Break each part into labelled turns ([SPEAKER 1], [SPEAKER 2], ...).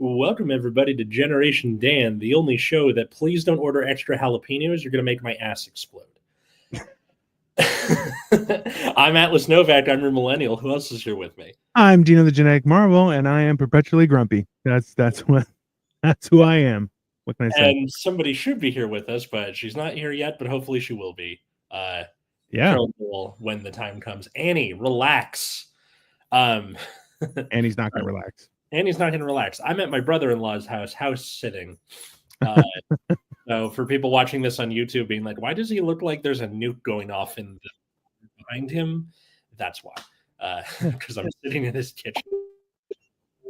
[SPEAKER 1] Welcome, everybody, to Generation Dan, the only show that please don't order extra jalapenos. You're going to make my ass explode. I'm Atlas Novak. I'm your millennial. Who else is here with me?
[SPEAKER 2] I'm Dino the Genetic Marvel, and I am perpetually grumpy. That's who I am. What can I say?
[SPEAKER 1] And somebody should be here with us, but she's not here yet, but hopefully she will be.
[SPEAKER 2] Yeah.
[SPEAKER 1] Newell, when the time comes. Annie, relax.
[SPEAKER 2] Annie's not going to relax.
[SPEAKER 1] Annie's not going to relax. I'm at my brother-in-law's house sitting. So for people watching this on YouTube being like, why does he look like there's a nuke going off behind him? That's why. Because I'm sitting in his kitchen.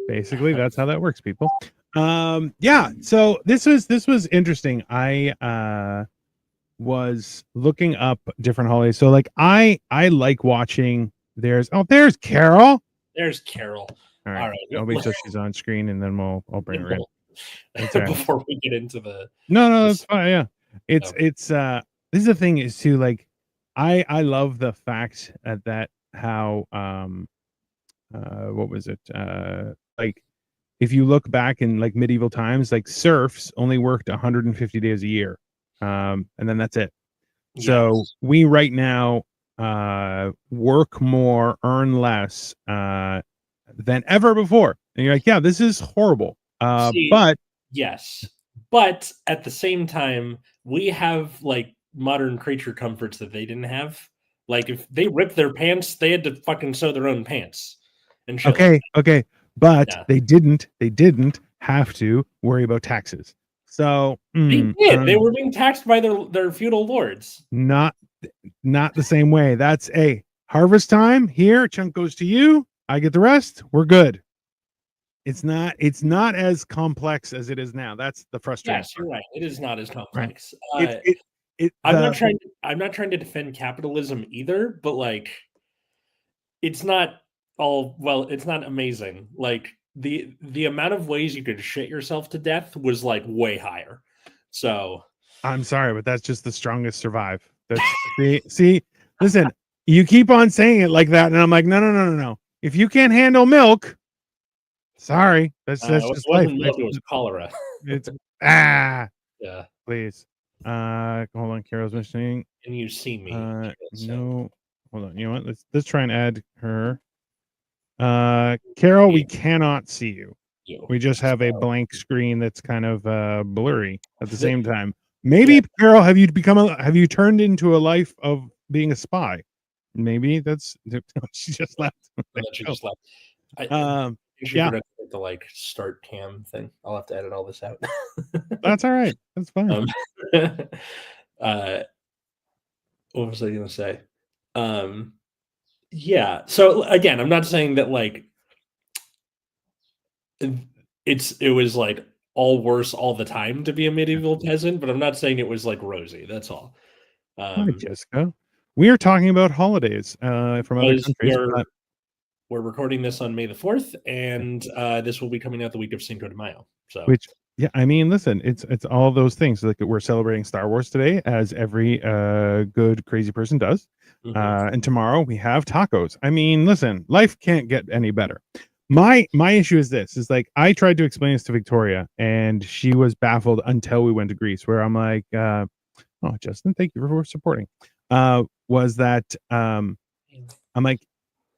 [SPEAKER 2] Basically, that's how that works, people. Yeah. So this was interesting. I was looking up different holidays. So like I like watching. There's Carol.
[SPEAKER 1] There's Carol.
[SPEAKER 2] All right. I'll wait till she's on screen, and then I'll bring her in.
[SPEAKER 1] Before we get into the
[SPEAKER 2] that's fine. Yeah, it's this is the thing is too, like I love the fact that how what was it like if you look back in like medieval times, like serfs only worked 150 days a year, and then that's it. Yes. So we right now work more, earn less than ever before, and you're like, yeah, this is horrible. But
[SPEAKER 1] yes, but at the same time, we have like modern creature comforts that they didn't have. Like if they ripped their pants, they had to fucking sew their own pants. And
[SPEAKER 2] okay, but yeah. They didn't have to worry about taxes. So
[SPEAKER 1] they did. They were being taxed by their feudal lords.
[SPEAKER 2] Not the same way. That's a harvest time. Here, a chunk goes to you. I get the rest. We're good. It's not as complex as it is now. That's the frustrating.
[SPEAKER 1] Yes, you're right. It is not as complex.
[SPEAKER 2] Right.
[SPEAKER 1] I'm not trying to defend capitalism either, but like it's not amazing. Like the amount of ways you could shit yourself to death was like way higher. So
[SPEAKER 2] I'm sorry, but that's just the strongest survive. That's see, listen, you keep on saying it like that, and I'm like, no. If you can't handle milk, sorry, that's just life.
[SPEAKER 1] Milk, it was cholera.
[SPEAKER 2] It's
[SPEAKER 1] yeah.
[SPEAKER 2] Please, hold on. Carol's mentioning.
[SPEAKER 1] Can you see me?
[SPEAKER 2] No, hold on. You know what? Let's try and add her. Carol, we cannot see you. We just have a blank screen that's kind of blurry at the same time. Maybe Carol, have you turned into a life of being a spy? Maybe that's she just left.
[SPEAKER 1] She just left. The like start cam thing. I'll have to edit all this out.
[SPEAKER 2] That's all right. That's fine.
[SPEAKER 1] What was I gonna say? Yeah. So again, I'm not saying that like it was like all worse all the time to be a medieval peasant, but I'm not saying it was like rosy. That's all.
[SPEAKER 2] Hi, Jessica. We are talking about holidays from other countries.
[SPEAKER 1] We're recording this on May the 4th, and this will be coming out the week of Cinco de Mayo. So,
[SPEAKER 2] I mean, listen, it's all those things. Like we're celebrating Star Wars today, as every good crazy person does, and tomorrow we have tacos. I mean, listen, life can't get any better. My issue is this: is like I tried to explain this to Victoria, and she was baffled until we went to Greece, where I'm like, "Oh, Justin, thank you for supporting." Was that I'm like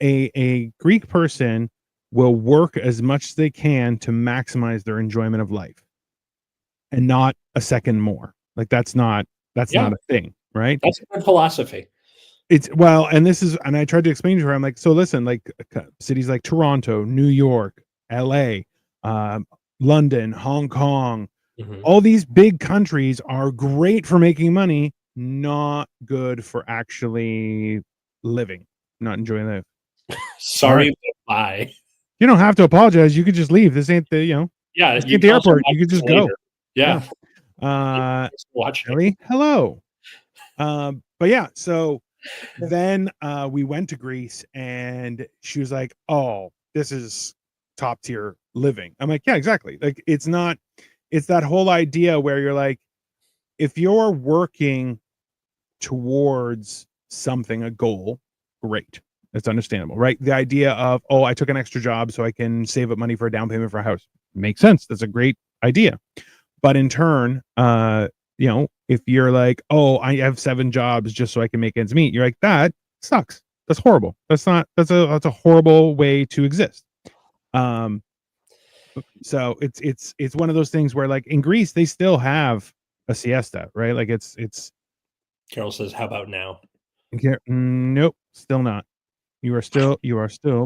[SPEAKER 2] a Greek person will work as much as they can to maximize their enjoyment of life and not a second more. Like that's not a thing, right?
[SPEAKER 1] That's a good philosophy.
[SPEAKER 2] And I tried to explain to her, I'm like, so listen, like cities like Toronto, New York, LA, London, Hong Kong, all these big countries are great for making money, not good for actually living, not enjoying life.
[SPEAKER 1] Sorry, bye.
[SPEAKER 2] You don't have to apologize. You could just leave. This ain't the,
[SPEAKER 1] this
[SPEAKER 2] ain't the airport. You could just go.
[SPEAKER 1] Yeah.
[SPEAKER 2] Watch Ellie, hello. But yeah, so Then we went to Greece, and she was like, "Oh, this is top tier living." I'm like, "Yeah, exactly." Like, it's not. It's that whole idea where you're like, if you're working towards something, a goal, great. That's understandable, right? The idea of, oh, I took an extra job so I can save up money for a down payment for a house, makes sense. That's a great idea. But in turn, if you're like, oh, I have 7 jobs just so I can make ends meet, you're like, that sucks. That's horrible. That's a horrible way to exist. So it's one of those things where, like, in Greece, they still have a siesta, right? Like, it's
[SPEAKER 1] Carol says, "How about now?"
[SPEAKER 2] nope, still not. You are still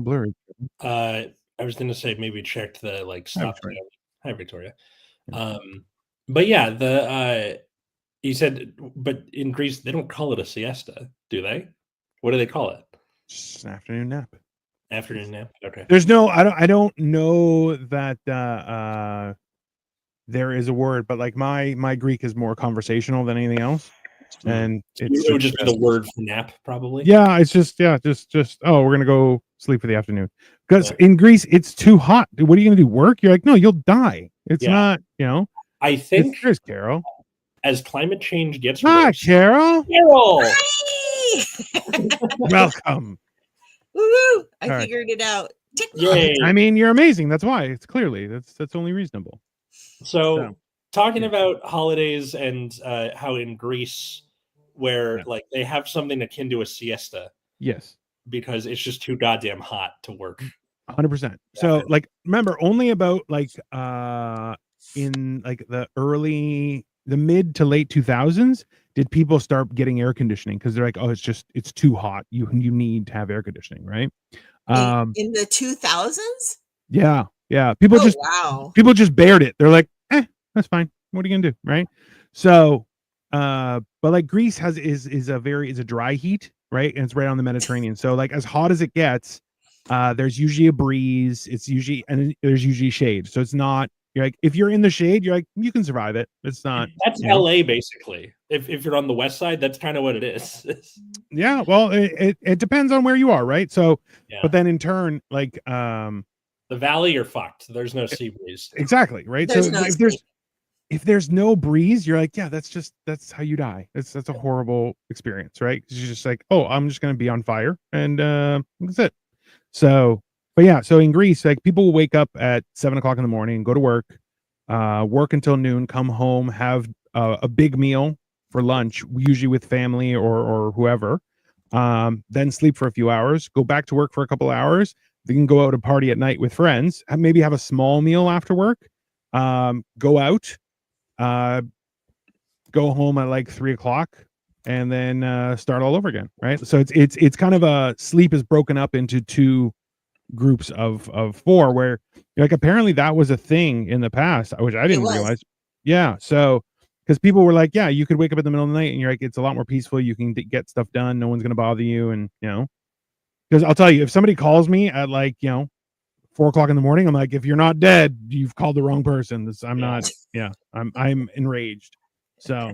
[SPEAKER 2] blurry.
[SPEAKER 1] I was going to say maybe check the
[SPEAKER 2] Hi,
[SPEAKER 1] stop
[SPEAKER 2] Victoria.
[SPEAKER 1] time. Hi, Victoria.
[SPEAKER 2] Yeah.
[SPEAKER 1] But yeah, you said, but in Greece they don't call it a siesta, do they? What do they call it?
[SPEAKER 2] Just an afternoon nap.
[SPEAKER 1] Afternoon nap. Okay.
[SPEAKER 2] There's no, I don't know that there is a word, but like my Greek is more conversational than anything else, and it's
[SPEAKER 1] It would
[SPEAKER 2] just
[SPEAKER 1] just be the word for nap, probably.
[SPEAKER 2] yeah, it's just oh, we're gonna go sleep for the afternoon because
[SPEAKER 1] Yeah.
[SPEAKER 2] in Greece it's too hot. What are you gonna do? Work? You're like, no, you'll die. It's
[SPEAKER 1] Yeah.
[SPEAKER 2] not,
[SPEAKER 1] I think
[SPEAKER 2] there's Carol.
[SPEAKER 1] as climate change gets
[SPEAKER 2] Hi,
[SPEAKER 1] worse,
[SPEAKER 2] Carol.
[SPEAKER 1] Carol.
[SPEAKER 2] Welcome.
[SPEAKER 3] Woo! I
[SPEAKER 2] All right.
[SPEAKER 3] figured it out.
[SPEAKER 1] Yay.
[SPEAKER 2] I mean, you're amazing. That's why. It's clearly that's only reasonable.
[SPEAKER 1] So talking
[SPEAKER 2] yeah.
[SPEAKER 1] about holidays and how in Greece, where
[SPEAKER 2] Yeah.
[SPEAKER 1] like they have something akin to a siesta
[SPEAKER 2] Yes.
[SPEAKER 1] because it's just too goddamn hot to work.
[SPEAKER 2] 100%. So like, remember, only about like in like the mid to late 2000s did people start getting air conditioning, because they're like, oh, it's too hot. You need to have air conditioning, right?
[SPEAKER 3] In the 2000s?
[SPEAKER 2] Yeah.
[SPEAKER 3] Wow.
[SPEAKER 2] People just bared it. They're like, that's fine. What are you gonna do, right? So but like Greece is a dry heat, right? And it's right on the Mediterranean. So like, as hot as it gets, there's usually a breeze. And there's usually shade. So it's not, you're like, if you're in the shade, you're like, you can survive it. It's not.
[SPEAKER 1] That's LA basically. If you're on the west side, that's kind of what it is.
[SPEAKER 2] Yeah. Well, it depends on where you are, right? So,
[SPEAKER 1] yeah.
[SPEAKER 2] But then in turn, like,
[SPEAKER 1] the valley, you're fucked. There's no sea breeze.
[SPEAKER 2] Exactly. Right.
[SPEAKER 3] There's
[SPEAKER 2] So if there's no breeze, you're like, yeah, that's how you die. That's a horrible experience, right? Because you're just like, oh, I'm just gonna be on fire, and that's it. So, but yeah, so in Greece, like, people will wake up at 7 o'clock in the morning, go to work, work until noon, come home, have a big meal for lunch, usually with family or whoever, then sleep for a few hours, go back to work for a couple hours. They can go out and party at night with friends, maybe have a small meal after work, go out, go home at like 3 o'clock, and then start all over again, right? So it's kind of a sleep is broken up into 2 groups of 4, where, like, apparently that was a thing in the past, which I didn't realize. Yeah. So because people were like, yeah, you could wake up in the middle of the night and you're like, it's a lot more peaceful, you can get stuff done, no one's gonna bother you. And because I'll tell you, if somebody calls me at like 4 o'clock in the morning, I'm like, if you're not dead, you've called the wrong person. I'm enraged. So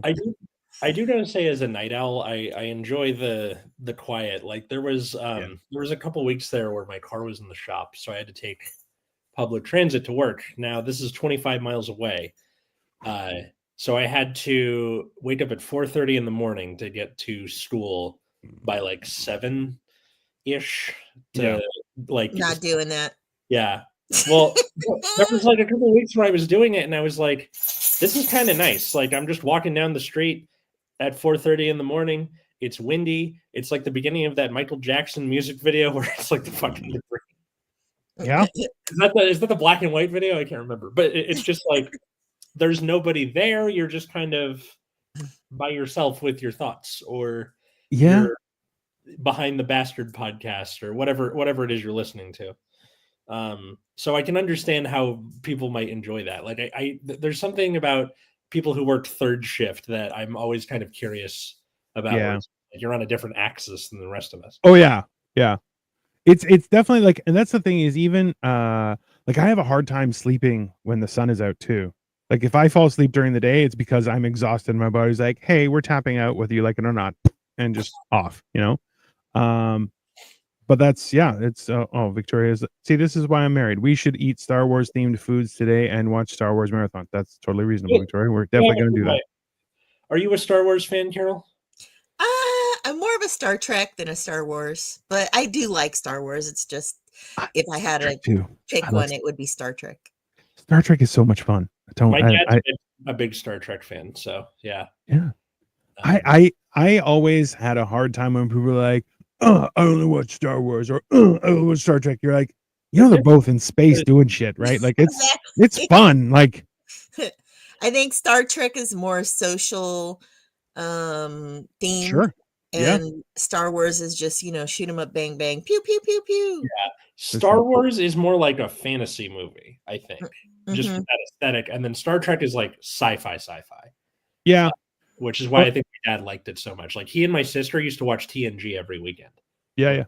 [SPEAKER 1] I do gotta say, as a night owl, I enjoy the quiet. Like there was a couple weeks there where my car was in the shop, so I had to take public transit to work. Now this is 25 miles away, so I had to wake up at 4:30 in the morning to get to school by like 7-ish.
[SPEAKER 3] Not doing that.
[SPEAKER 1] Yeah. Well, there was like a couple of weeks where I was doing it, and I was like, this is kind of nice. Like I'm just walking down the street at 4:30 in the morning. It's windy. It's like the beginning of that Michael Jackson music video where it's like the fucking debris.
[SPEAKER 2] Yeah.
[SPEAKER 1] Is that the black and white video? I can't remember. But it's just like there's nobody there. You're just kind of by yourself with your thoughts, or you're behind the Bastard podcast, or whatever it is you're listening to. So I can understand how people might enjoy that. Like there's something about people who work third shift that I'm always kind of curious about.
[SPEAKER 2] Yeah.
[SPEAKER 1] Like you're on a different axis than the rest of us.
[SPEAKER 2] Oh yeah. Yeah. It's definitely like, and that's the thing is, even like, I have a hard time sleeping when the sun is out too. Like if I fall asleep during the day, it's because I'm exhausted. My body's like, hey, we're tapping out whether you like it or not. and just off, but that's it's Victoria's. See, this is why I'm married. We should eat Star Wars themed foods today and watch Star Wars marathon. That's totally reasonable, Victoria. We're definitely going to do that.
[SPEAKER 1] Are you a Star Wars fan, Carol?
[SPEAKER 3] I'm more of a Star Trek than a Star Wars, but I do like Star Wars. It's just if I had to pick one, it would be Star Trek.
[SPEAKER 2] Star Trek is so much fun.
[SPEAKER 1] My dad's a big Star Trek fan, so yeah.
[SPEAKER 2] I always had a hard time when people were like, I only watch Star Wars, or I only watch Star Trek. You're like, they're both in space doing shit, right? Like it's fun. Like
[SPEAKER 3] I think Star Trek is more social theme.
[SPEAKER 2] Sure.
[SPEAKER 3] And Star Wars is just, shoot 'em up, bang, bang, pew, pew, pew, pew.
[SPEAKER 1] Yeah. Star Wars is more like a fantasy movie, I think. Just with that aesthetic. And then Star Trek is like sci-fi.
[SPEAKER 2] Yeah.
[SPEAKER 1] Which is why I think my dad liked it so much. Like he and my sister used to watch TNG every weekend.
[SPEAKER 2] Yeah.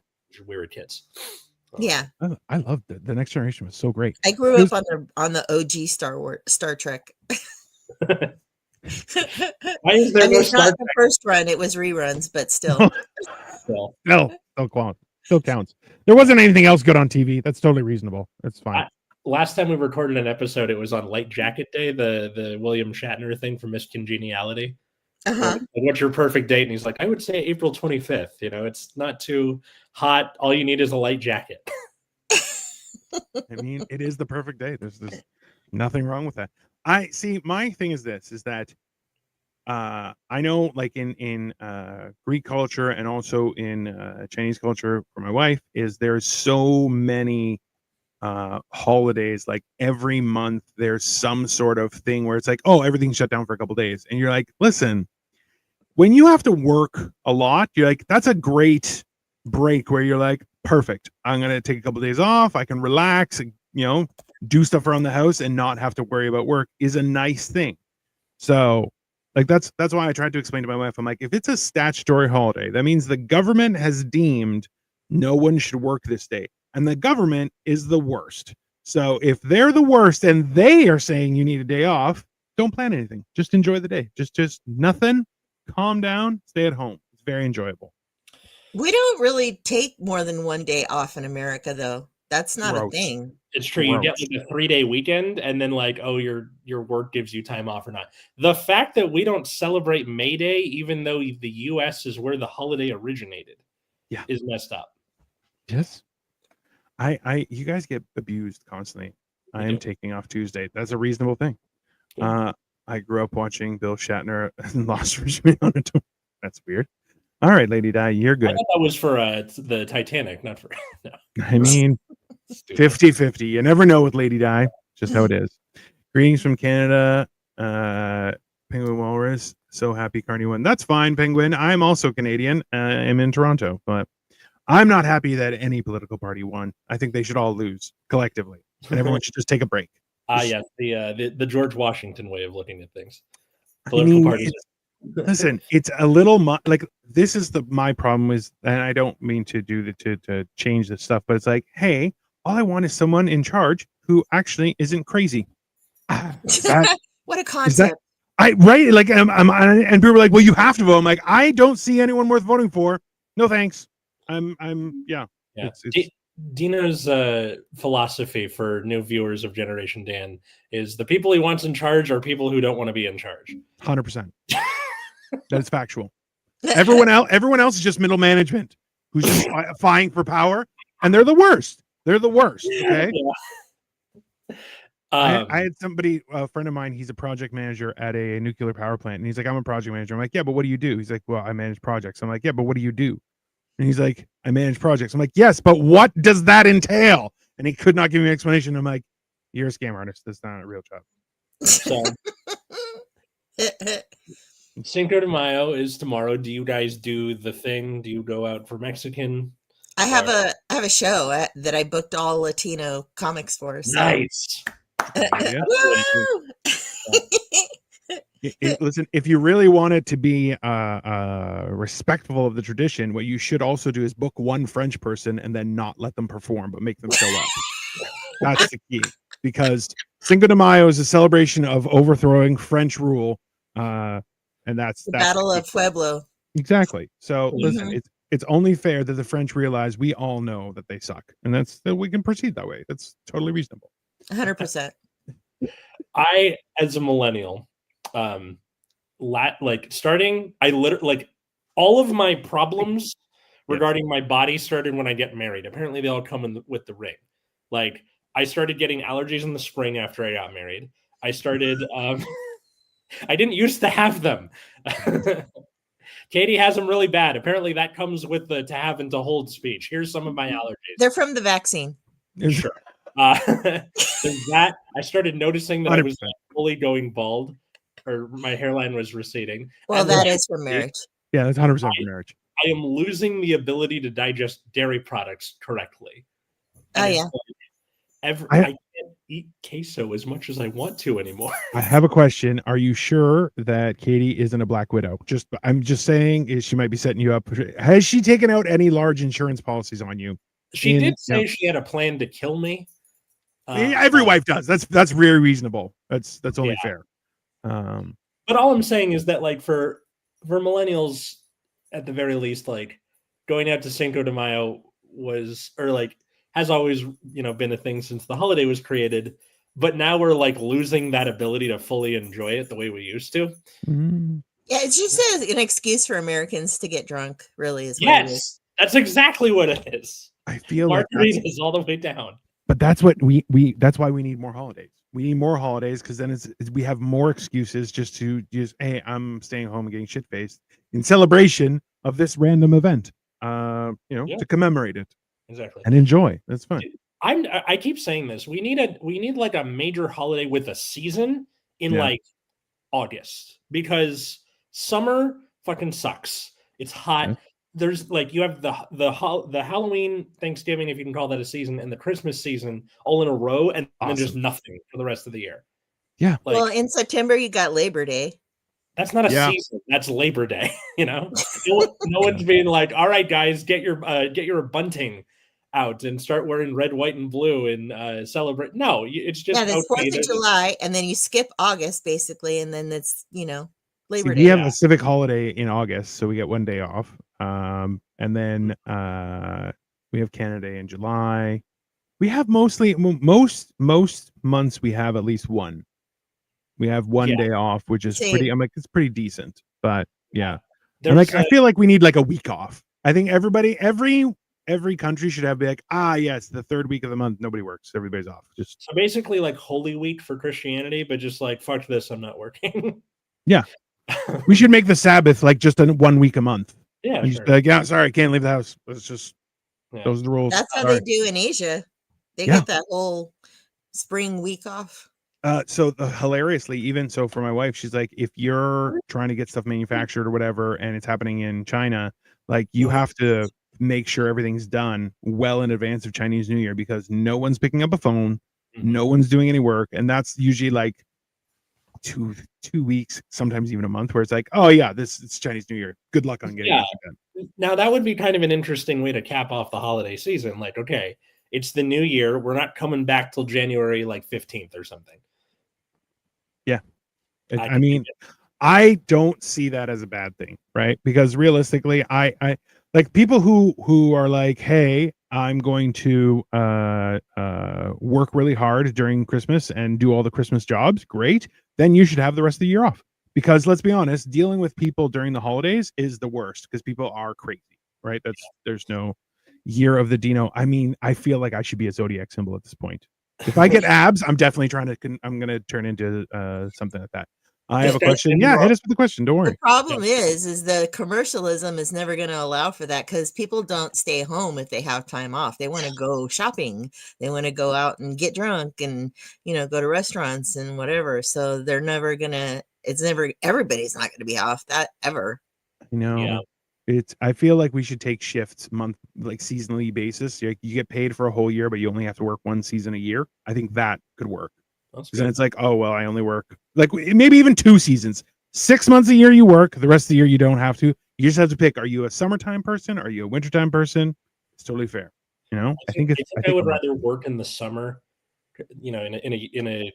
[SPEAKER 1] We were kids.
[SPEAKER 3] Yeah.
[SPEAKER 2] I loved it. The Next Generation was so great.
[SPEAKER 3] I grew up on the OG Star Trek.
[SPEAKER 1] Why is there no Star
[SPEAKER 3] Trek? The first run, it was reruns, but still.
[SPEAKER 2] Still counts. There wasn't anything else good on TV. That's totally reasonable. That's fine.
[SPEAKER 1] Last time we recorded an episode, it was on Light Jacket Day, the William Shatner thing from Miss Congeniality. What's your perfect date? And he's like, I would say April 25th. It's not too hot. All you need is a light jacket.
[SPEAKER 2] I mean, it is the perfect day. There's nothing wrong with that. I see. My thing is that I know, like in Greek culture and also in Chinese culture for my wife, is there's so many holidays. Like every month there's some sort of thing where it's like, oh, everything's shut down for a couple days, and you're like, listen, when you have to work a lot, you're like, that's a great break where you're like, perfect, I'm gonna take a couple days off, I can relax and do stuff around the house and not have to worry about work is a nice thing. So like that's why I tried to explain to my wife, I'm like, if it's a statutory holiday, that means the government has deemed no one should work this day, and the government is the worst. So if they're the worst and they are saying you need a day off, don't plan anything, just enjoy the day. Just nothing, calm down, stay at home. It's very enjoyable.
[SPEAKER 3] We don't really take more than one day off in America, though. That's not a thing.
[SPEAKER 1] It's true. You get like a 3-day weekend, and then like, oh, your work gives you time off or not. The fact that we don't celebrate May Day, even though the U.S. is where the holiday originated, is messed up.
[SPEAKER 2] Yes. You guys get abused constantly. I am taking off Tuesday. That's a reasonable thing. I grew up watching Bill Shatner and Lost Regime on a tour. That's weird. All right, Lady Di, you're good.
[SPEAKER 1] I thought that was for the Titanic, not for. No.
[SPEAKER 2] I mean, 50-50. You never know with Lady Di. Just how it is. Greetings from Canada. Penguin Walrus. So happy Carney won. That's fine, Penguin. I'm also Canadian. I'm in Toronto, but I'm not happy that any political party won. I think they should all lose collectively, and everyone should just take a break.
[SPEAKER 1] Yes, the George Washington way of looking at things. Political parties.
[SPEAKER 2] Listen, it's a little like this is my problem is, and I don't mean to do to change this stuff, but it's like, hey, all I want is someone in charge who actually isn't crazy.
[SPEAKER 3] What a concept!
[SPEAKER 2] Like and people are like, well, you have to vote. I'm like, I don't see anyone worth voting for. No thanks. Yeah. It's
[SPEAKER 1] Dino's philosophy for new viewers of Generation Dan is the people he wants in charge are people who don't want to be in charge.
[SPEAKER 2] 100%. That's factual. Everyone else is just middle management who's just vying for power, and they're the worst. Okay. Yeah. I had somebody, a friend of mine, he's a project manager at a nuclear power plant, and he's like, I'm a project manager. I'm like, yeah, but what do you do? He's like, well, I manage projects. I'm like, yeah, but what do you do? And he's like, I manage projects. I'm like, yes, but what does that entail? And he could not give me an explanation. I'm like, you're a scam artist. That's not a real job. So
[SPEAKER 1] Cinco de Mayo is tomorrow. Do you guys do the thing? Do you go out for Mexican?
[SPEAKER 3] I have a show that I booked all Latino comics for. So.
[SPEAKER 1] Nice.
[SPEAKER 2] Listen, if you really want it to be respectful of the tradition, what you should also do is book one French person and then not let them perform, but make them show up. That's the key, because Cinco de Mayo is a celebration of overthrowing French rule, and that's
[SPEAKER 3] Battle of Pueblo.
[SPEAKER 2] Exactly. So listen,
[SPEAKER 3] Mhm.
[SPEAKER 2] it's only fair that the French realize we all know that they suck, and that's that we can proceed that way. That's totally reasonable.
[SPEAKER 3] 100%.
[SPEAKER 1] I, as a millennial, um, I literally like all of my problems
[SPEAKER 2] Yes.
[SPEAKER 1] regarding my body started when I get married. Apparently, they all come with the ring. Like I started getting allergies in the spring after I got married. I started. I didn't used to have them. Katie has them really bad. Apparently, that comes with the to have and to hold speech. Here's some of my allergies.
[SPEAKER 3] They're from the vaccine.
[SPEAKER 2] Is
[SPEAKER 1] Sure. There's that. I started noticing that I was
[SPEAKER 2] 100%.
[SPEAKER 1] fully going bald, or my hairline was receding.
[SPEAKER 3] Well,
[SPEAKER 1] And
[SPEAKER 3] that is from
[SPEAKER 1] lastly,
[SPEAKER 3] marriage.
[SPEAKER 2] Yeah, that's 100% for marriage.
[SPEAKER 1] I am losing the ability to digest dairy products correctly.
[SPEAKER 3] Oh,
[SPEAKER 1] And it's
[SPEAKER 3] yeah.
[SPEAKER 1] like
[SPEAKER 2] I
[SPEAKER 1] I can't eat queso as much as I want to anymore.
[SPEAKER 2] I have a question. Are you sure that Katie isn't a Black Widow? I'm just saying is she might be setting you up. Has she taken out any large insurance policies on you?
[SPEAKER 1] She did say she had a plan to kill me.
[SPEAKER 2] Every wife does. That's very reasonable. That's only
[SPEAKER 1] Yeah.
[SPEAKER 2] fair.
[SPEAKER 1] But all I'm saying is that like for millennials, at the very least, like going out to Cinco de Mayo was or like has always been a thing since the holiday was created. But now we're like losing that ability to fully enjoy it the way we used to.
[SPEAKER 2] mm,
[SPEAKER 3] Yeah, it's just an excuse for Americans to get drunk, really, is what it is.
[SPEAKER 1] Yes, that's exactly what it is.
[SPEAKER 2] I feel like
[SPEAKER 1] Margaritas all the way down.
[SPEAKER 2] but that's what we that's why we need more holidays. We need more holidays because then we have more excuses just to hey, I'm staying home and getting shit faced in celebration of this random event.
[SPEAKER 1] Yeah.
[SPEAKER 2] To commemorate it
[SPEAKER 1] Exactly.
[SPEAKER 2] and enjoy. That's fine.
[SPEAKER 1] I keep saying this. We need like a major holiday with a season in
[SPEAKER 2] Yeah.
[SPEAKER 1] like August because summer fucking sucks. It's hot.
[SPEAKER 2] Yeah.
[SPEAKER 1] There's like you have the Halloween, Thanksgiving, if you can call that a season, and the Christmas season all in a row, and then just nothing for the rest of the year.
[SPEAKER 2] Yeah.
[SPEAKER 1] Like
[SPEAKER 3] Well, in September, you got Labor Day.
[SPEAKER 1] that's not a
[SPEAKER 2] Yeah.
[SPEAKER 1] season. That's Labor Day. No one's being like, all right, guys, get your bunting out and start wearing red, white, and blue and celebrate. No, it's just
[SPEAKER 3] Yeah, that's
[SPEAKER 1] okay.
[SPEAKER 3] 4th of July, and then you skip August, basically, and then it's, Labor
[SPEAKER 2] See,
[SPEAKER 3] Day.
[SPEAKER 2] we have a civic holiday in August, so we get one day off. And then we have Canada Day in July. We have mostly most months we have at least one. We have one day off, which is pretty.
[SPEAKER 3] Same.
[SPEAKER 2] I'm like, it's pretty decent, but yeah.
[SPEAKER 1] There's
[SPEAKER 2] And like, I feel like we need like a week off. I think every country should have be like, yes, the third week of the month, nobody works, everybody's off. Just
[SPEAKER 1] so basically like Holy Week for Christianity, but just like fuck this, I'm not working.
[SPEAKER 2] yeah. We should make the Sabbath like just 1 week a month.
[SPEAKER 1] Yeah,
[SPEAKER 2] You
[SPEAKER 1] sure.
[SPEAKER 2] just be like, yeah, sorry, I can't leave the house. It's just those are the rules.
[SPEAKER 3] That's how
[SPEAKER 2] Sorry.
[SPEAKER 3] they do in Asia. They
[SPEAKER 2] Yeah.
[SPEAKER 3] get that whole spring week off.
[SPEAKER 2] So hilariously, even so for my wife, she's like, if you're trying to get stuff manufactured or whatever, and it's happening in China, like you have to make sure everything's done well in advance of Chinese New Year because no one's picking up a phone, no one's doing any work, and that's usually like two weeks, sometimes even a month, where it's like, oh yeah, it's Chinese New Year. Good luck on getting it done.
[SPEAKER 1] Now that would be kind of an interesting way to cap off the holiday season. Like, okay, it's the new year. We're not coming back till January like 15th or something.
[SPEAKER 2] Yeah. I mean, I don't see that as a bad thing, right? Because realistically, I like people who are like, hey, I'm going to work really hard during Christmas and do all the Christmas jobs. Great. Then you should have the rest of the year off. Because let's be honest, dealing with people during the holidays is the worst because people are crazy, right? There's no year of the Dino. I mean, I feel like I should be a zodiac symbol at this point. If I get abs, I'm definitely I'm going to turn into something like that. I have a question. Yeah, hit us with the question. Don't worry.
[SPEAKER 3] The problem is the commercialism is never going to allow for that because people don't stay home if they have time off. They want to go shopping. They want to go out and get drunk and, go to restaurants and whatever. So they're never going to, everybody's not going to be off that ever.
[SPEAKER 2] Yeah. I feel like we should take shifts like seasonally basis. You get paid for a whole year, but you only have to work one season a year. I think that could work. Because then it's like, oh, well, I only work like maybe even 2 seasons, 6 months a year you work. The rest of the year you don't have to. You just have to pick. Are you a summertime person? Are you a wintertime person? It's totally fair. I think I would
[SPEAKER 1] rather work in the summer, in a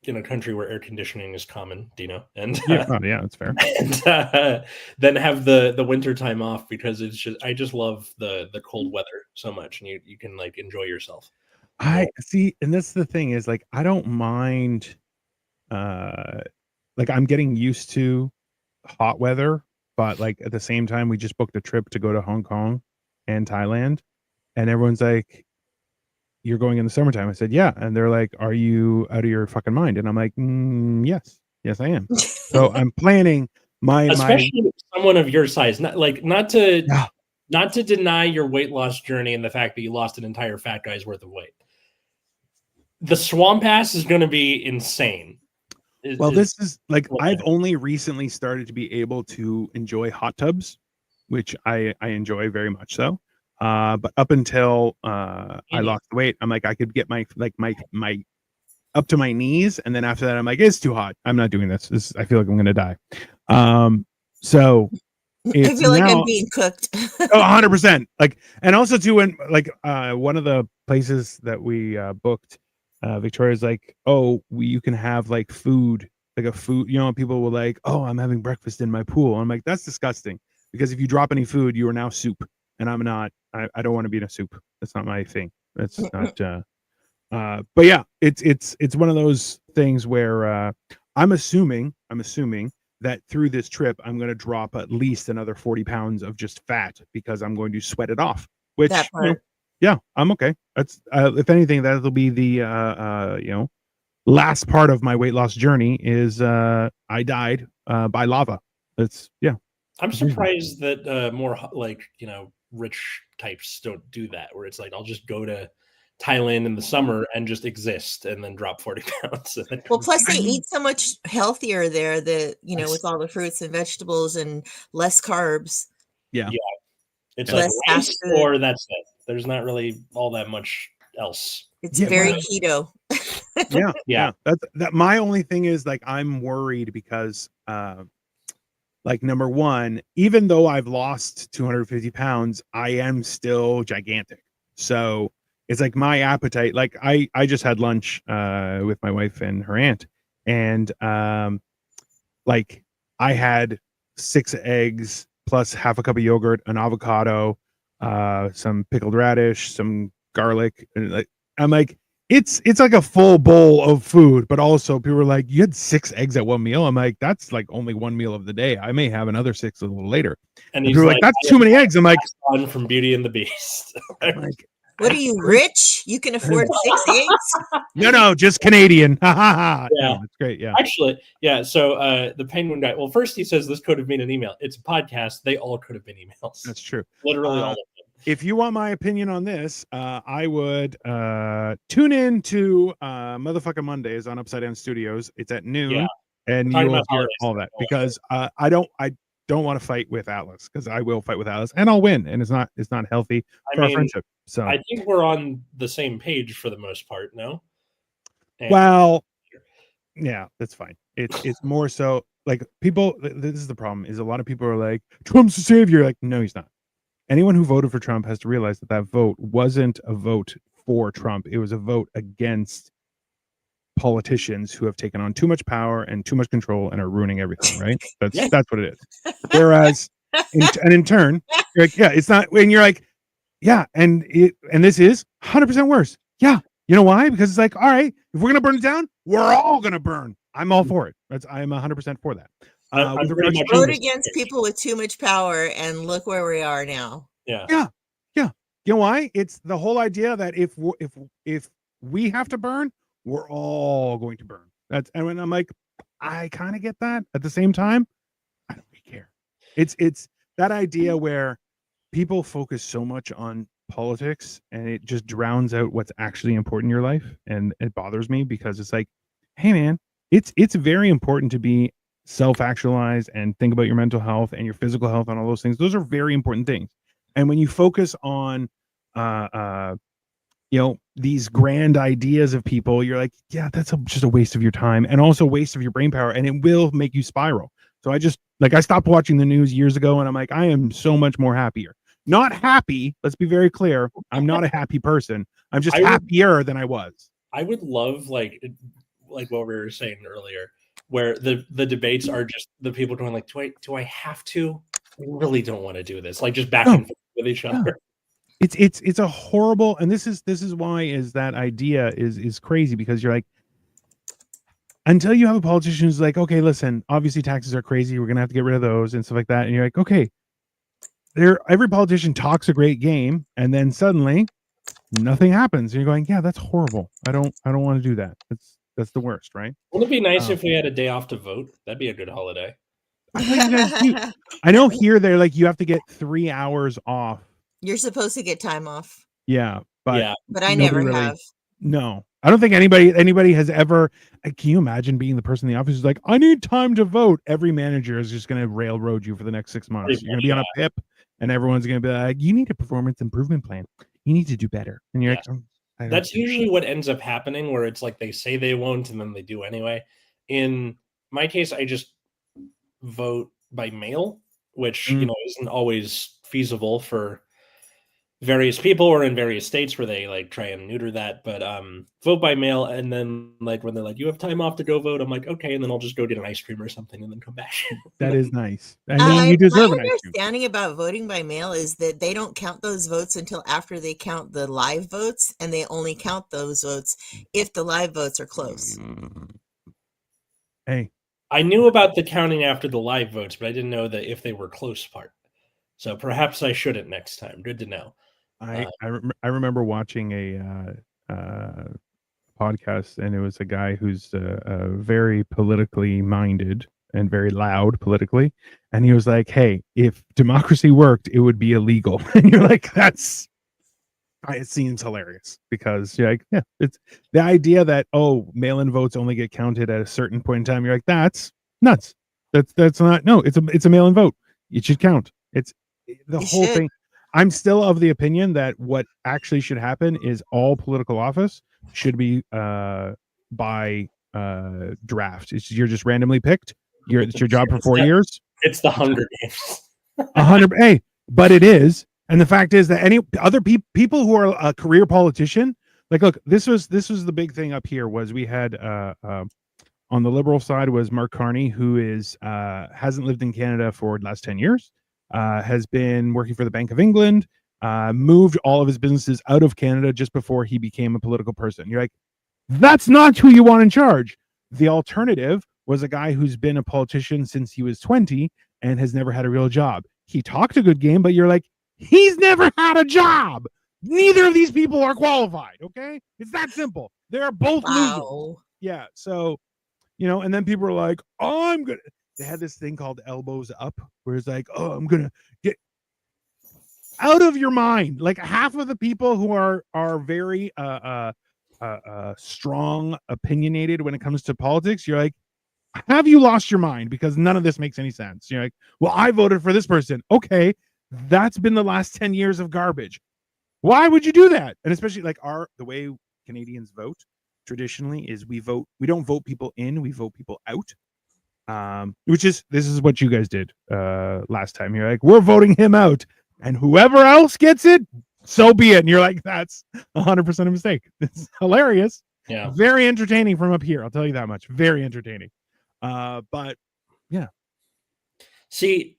[SPEAKER 1] in a country where air conditioning is common, Dino, and
[SPEAKER 2] Yeah, yeah, that's fair.
[SPEAKER 1] and then have the winter time off, because I just love the cold weather so much, and you can like enjoy yourself.
[SPEAKER 2] I see, and that's the thing is like I don't mind. Like I'm getting used to hot weather, but like at the same time, we just booked a trip to go to Hong Kong and Thailand, and everyone's like, "You're going in the summertime." I said, "Yeah," and they're like, "Are you out of your fucking mind?" And I'm like, yes, I am." So I'm planning my
[SPEAKER 1] Especially someone of your size, not to
[SPEAKER 2] yeah.
[SPEAKER 1] not to deny your weight loss journey and the fact that you lost an entire fat guy's worth of weight. The Swamp Ass is going to be insane.
[SPEAKER 2] Well, this is like I've only recently started to be able to enjoy hot tubs, which I enjoy very much so. But up until I lost the weight, I'm like I could get my up to my knees, and then after that, I'm like it's too hot. I'm not doing this. I feel like I'm gonna die. So
[SPEAKER 3] I feel like I'm being cooked.
[SPEAKER 2] 100%. Like, and also too, when like one of the places that we booked, Victoria's like, oh, you can have like food, like a food. You know, people were like, oh, I'm having breakfast in my pool. I'm like, that's disgusting, because if you drop any food, you are now soup, and I'm not. I don't want to be in a soup. That's not my thing. That's not. But yeah, it's one of those things where I'm assuming that through this trip, I'm going to drop at least another 40 pounds of just fat, because I'm going to sweat it off, which, yeah, I'm okay. That's, if anything, that'll be the, last part of my weight loss journey is, I died, by lava. That's, yeah.
[SPEAKER 1] I'm surprised that, more like, rich types don't do that, where it's like, I'll just go to Thailand in the summer and just exist and then drop 40 pounds.
[SPEAKER 3] Well, plus they eat so much healthier there that, with all the fruits and vegetables and less carbs.
[SPEAKER 2] Yeah.
[SPEAKER 1] It's like rice, or that's it. There's not really all that much else.
[SPEAKER 3] It's very keto.
[SPEAKER 2] Yeah. That my only thing is like, I'm worried because, like, number one, even though I've lost 250 pounds, I am still gigantic. So it's like my appetite, like I just had lunch with my wife and her aunt, and like I had 6 eggs plus half a cup of yogurt, an avocado, some pickled radish, some garlic, and like I'm like, it's like a full bowl of food, but also people were like, you had 6 eggs at one meal. I'm like, that's like only one meal of the day. I may have another 6 a little later. And people were like, that's too many eggs. I'm like,
[SPEAKER 1] from Beauty and the Beast.
[SPEAKER 3] Like, what are you, rich? You can afford 6 eggs?
[SPEAKER 2] No, just Canadian.
[SPEAKER 1] Yeah,
[SPEAKER 2] no, that's great. Yeah,
[SPEAKER 1] actually, yeah. So the Penguin guy. Well, first he says this could have been an email. It's a podcast. They all could have been emails.
[SPEAKER 2] That's true.
[SPEAKER 1] Literally all of them.
[SPEAKER 2] If you want my opinion on this, I would tune in to Motherfucking Mondays on Upside Down Studios. It's at noon, and you will hear all that, because I don't want to fight with Atlas, because I will fight with Atlas and I'll win, and it's not healthy for our friendship. So
[SPEAKER 1] I think we're on the same page for the most part. No.
[SPEAKER 2] Well, yeah, that's fine. It's more so like people. This is the problem: is a lot of people are like, Trump's the savior. Like, no, he's not. Anyone who voted for Trump has to realize that vote wasn't a vote for Trump. It was a vote against politicians who have taken on too much power and too much control and are ruining everything. Right? That's what it is. Whereas, in turn, you're like, yeah, it's not. When you're like, yeah, and this is 100% worse. Yeah, you know why? Because it's like, all right, if we're gonna burn it down, we're all gonna burn. I'm all for it. I'm 100% for that.
[SPEAKER 3] Vote against people with too much power, and look where we are now.
[SPEAKER 2] Yeah. You know why? It's the whole idea that if we have to burn, we're all going to burn. And when I'm like, I kind of get that. At the same time, I don't really care. It's that idea where people focus so much on politics, and it just drowns out what's actually important in your life, and it bothers me, because it's like, hey man, it's very important to be self-actualized and think about your mental health and your physical health and all those things. Those are very important things. And when you focus on these grand ideas of people, you're like, yeah, that's just a waste of your time, and also a waste of your brain power, and it will make you spiral. So I stopped watching the news years ago, and I'm like, I am so much more happier. Not happy, let's be very clear. I'm not a happy person. I'm just happier than I was.
[SPEAKER 1] I would love, like, like what we were saying earlier, where the debates are just the people going like, do I have to? I really don't want to do this. Like just back and forth with each other.
[SPEAKER 2] It's a horrible, and this is why is that idea is crazy, because you're like, until you have a politician who's like, okay, listen, obviously taxes are crazy, we're gonna have to get rid of those and stuff like that, and you're like, okay, every politician talks a great game, and then suddenly nothing happens, and you're going, yeah, that's horrible. I don't want to do that. That's the worst, right?
[SPEAKER 1] Wouldn't it be nice if we had a day off to vote? That'd be a good holiday.
[SPEAKER 2] I thought you guys do. I know here they're like, you have to get 3 hours off.
[SPEAKER 3] You're supposed to get time off.
[SPEAKER 2] Yeah, but
[SPEAKER 3] I never have.
[SPEAKER 2] No, I don't think anybody has ever. Can you imagine being the person in the office who's like, I need time to vote? Every manager is just going to railroad you for the next 6 months. You're going to be on a PIP, and everyone's going to be like, you need a performance improvement plan. You need to do better. And you're like,
[SPEAKER 1] that's usually what ends up happening, where it's like they say they won't, and then they do anyway. In my case, I just vote by mail, which isn't always feasible for various people or in various states where they like try and neuter that, but vote by mail. And then like when they're like, you have time off to go vote, I'm like, okay, and then I'll just go get an ice cream or something and then come back.
[SPEAKER 2] That is nice. I mean, you deserve an ice cream.
[SPEAKER 3] My understanding about voting by mail is that they don't count those votes until after they count the live votes, and they only count those votes if the live votes are close.
[SPEAKER 2] Hey,
[SPEAKER 1] I knew about the counting after the live votes, but I didn't know that if they were close part. So perhaps I shouldn't next time. Good to know.
[SPEAKER 2] I remember watching a podcast, and it was a guy who's very politically minded and very loud politically, and he was like, hey, if democracy worked, it would be illegal. And you're like, it seems hilarious, because you're like, yeah, it's the idea that mail-in votes only get counted at a certain point in time. You're like, that's nuts. That's not, no, it's a mail-in vote. It should count. It's the whole thing. I'm still of the opinion that what actually should happen is all political office should be by draft. You're just randomly picked. It's your job for 4 years.
[SPEAKER 1] It's the Hunger Games.
[SPEAKER 2] 100. Hey, but it is. And the fact is that any other people who are a career politician, like, look, this was the big thing up here. Was we had on the Liberal side was Mark Carney, who is hasn't lived in Canada for the last 10 years. Has been working for the Bank of England, moved all of his businesses out of Canada just before he became a political person. You're like, that's not who you want in charge. The alternative was a guy who's been a politician since he was 20 and has never had a real job. He talked a good game, but you're like, he's never had a job. Neither of these people are qualified. Okay, it's that simple. They're both losers. Yeah. So, and then people are like, oh, they had this thing called elbows up, where it's like, oh, I'm gonna get out of your mind. Like, half of the people who are very strong, opinionated when it comes to politics, you're like, have you lost your mind? Because none of this makes any sense. You're like, well, I voted for this person. Okay, that's been the last 10 years of garbage. Why would you do that? And especially like the way Canadians vote traditionally is we don't vote people in, we vote people out. This is what you guys did last time. You're like, we're voting him out, and whoever else gets it, so be it. And you're like, that's 100% a mistake. It's hilarious.
[SPEAKER 1] Yeah,
[SPEAKER 2] very entertaining from up here, I'll tell you that much. Very entertaining. But yeah,
[SPEAKER 1] see,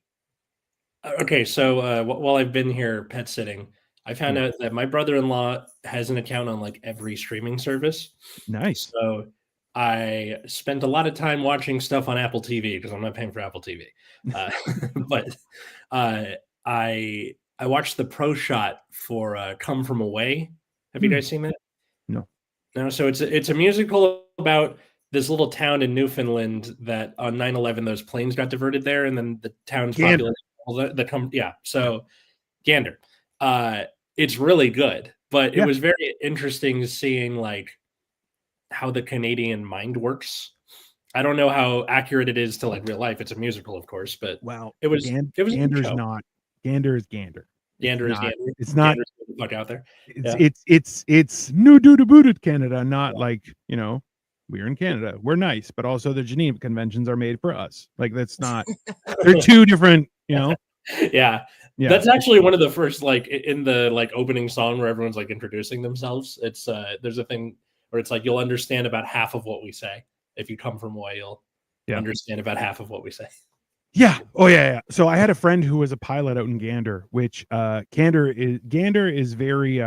[SPEAKER 1] okay, so while I've been here pet sitting, I found out that my brother-in-law has an account on like every streaming service.
[SPEAKER 2] Nice.
[SPEAKER 1] So I spent a lot of time watching stuff on Apple TV because I'm not paying for Apple TV. But I watched the pro shot for Come From Away. Have you guys seen that?
[SPEAKER 2] No.
[SPEAKER 1] So it's a musical about this little town in Newfoundland that on 9/11 those planes got diverted there, and then the town's population. So Gander. It's really good, but it was very interesting seeing like how the Canadian mind works. I don't know how accurate it is to like real life. It's a musical, of course, but it was
[SPEAKER 2] Gander's not. Gander is Gander.
[SPEAKER 1] Gander is Gander.
[SPEAKER 2] It's not
[SPEAKER 1] the fuck out there.
[SPEAKER 2] It's new to boot Canada, not like, we're in Canada. We're nice, but also the Geneva Conventions are made for us. Like, that's not. They're two different.
[SPEAKER 1] Yeah. That's actually one of the first, like in the like opening song where everyone's like introducing themselves. It's there's a thing where it's like you'll understand about half of what we say. If you come from Hawaii, you'll understand about half of what we say.
[SPEAKER 2] Yeah. Oh yeah. So I had a friend who was a pilot out in Gander, which Gander is very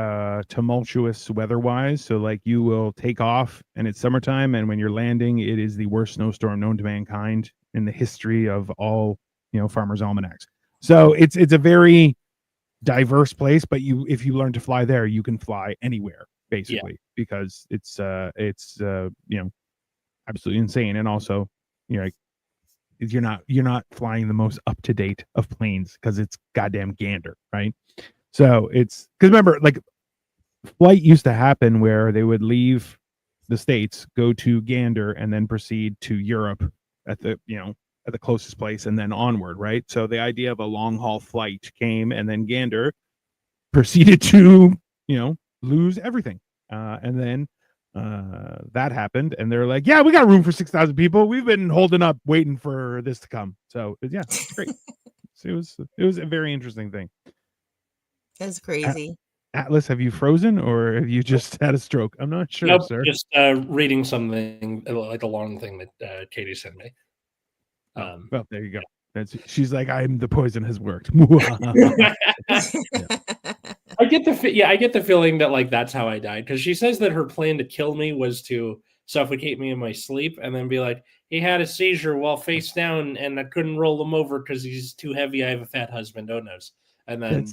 [SPEAKER 2] tumultuous weather-wise. So like you will take off and it's summertime, and when you're landing, it is the worst snowstorm known to mankind in the history of all, farmers' almanacs. So it's a very diverse place, but if you learn to fly there, you can fly anywhere basically, because it's absolutely insane. And also, like, you're not flying the most up to date of planes because it's goddamn Gander, right? So it's because remember, like, flight used to happen where they would leave the States, go to Gander, and then proceed to Europe at the closest place, and then onward, right? So the idea of a long haul flight came, and then Gander proceeded to lose everything, and then that happened, and they're like, yeah, we got room for 6,000 people. We've been holding up waiting for this to come. So yeah, it's great. So it was a very interesting thing.
[SPEAKER 3] That's crazy.
[SPEAKER 2] Atlas, have you frozen or have you just had a stroke? I'm not sure.
[SPEAKER 1] Nope,
[SPEAKER 2] sir.
[SPEAKER 1] Just reading something like a long thing that Katie sent me.
[SPEAKER 2] Well, there you go. She's like, I'm the poison has worked.
[SPEAKER 1] I get the feeling that like that's how I died, because she says that her plan to kill me was to suffocate me in my sleep and then be like, he had a seizure while face down and I couldn't roll him over because he's too heavy. I have a fat husband. Oh no. And then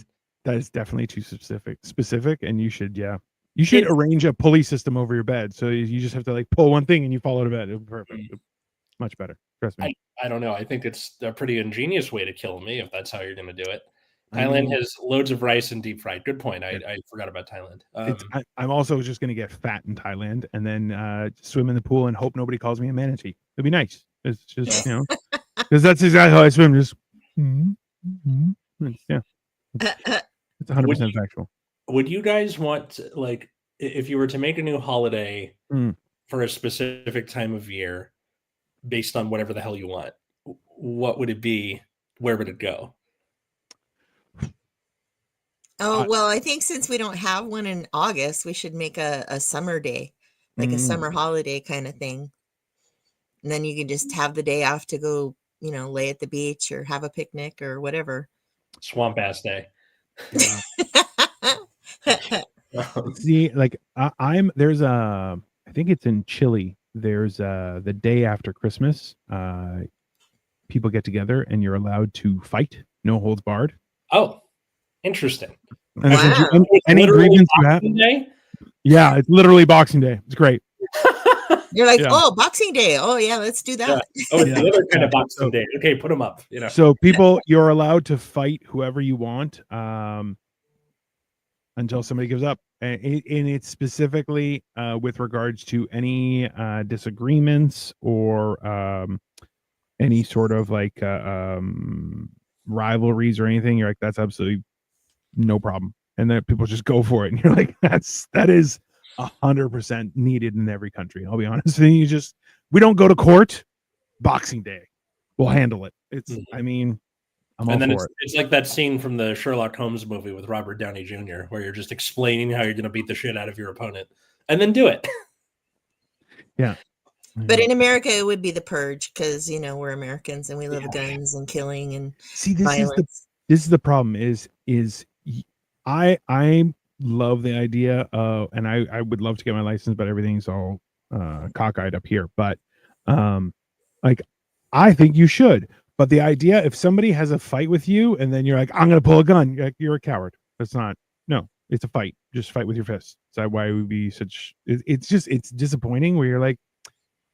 [SPEAKER 2] that is definitely too specific, and you should arrange a pulley system over your bed, so you just have to like pull one thing and you fall out of bed. It'll be perfect. Much better. Trust me.
[SPEAKER 1] I don't know. I think it's a pretty ingenious way to kill me if that's how you're going to do it. Thailand has loads of rice and deep fried. Good point. I forgot about Thailand.
[SPEAKER 2] I'm also just going to get fat in Thailand and then swim in the pool and hope nobody calls me a manatee. It'd be nice. It's just, because that's exactly how I swim. Just, yeah. It's 100% factual.
[SPEAKER 1] Would you guys want, like, if you were to make a new holiday for a specific time of year based on whatever the hell you want, what would it be? Where would it go?
[SPEAKER 3] Oh, well, I think since we don't have one in August, we should make a summer day, like a summer holiday kind of thing. And then you can just have the day off to go, lay at the beach or have a picnic or whatever.
[SPEAKER 1] Swamp ass day.
[SPEAKER 2] See, like there's I think it's in Chile. There's the day after Christmas. People get together and you're allowed to fight, no holds barred.
[SPEAKER 1] Oh, interesting.
[SPEAKER 2] And wow. Any grievance you have. Day? Yeah, it's literally Boxing Day. It's great.
[SPEAKER 3] You're like, oh, Boxing Day. Oh, yeah, let's do that.
[SPEAKER 1] Yeah. Oh, it's the other kind of Boxing Day. Okay, put them up.
[SPEAKER 2] So people, you're allowed to fight whoever you want until somebody gives up. And it's specifically with regards to any disagreements or any sort of like rivalries or anything. You're like, that's absolutely no problem. And then people just go for it. And you're like, that is 100% needed in every country. I'll be honest. And we don't go to court. Boxing Day, we'll handle it. It's, I mean, I'm all for it.
[SPEAKER 1] It's like that scene from the Sherlock Holmes movie with Robert Downey Jr., where you're just explaining how you're going to beat the shit out of your opponent and then do it.
[SPEAKER 2] Yeah.
[SPEAKER 3] But in America, it would be the purge because, we're Americans and we love guns and killing and violence.
[SPEAKER 2] This is the problem is I love the idea of, and I would love to get my license, but everything's all cockeyed up here. But like, I think you should. But the idea, if somebody has a fight with you and then you're like, I'm going to pull a gun, you're a coward. That's not, no, it's a fight. Just fight with your fists. Is why it would be such, it's disappointing where you're like,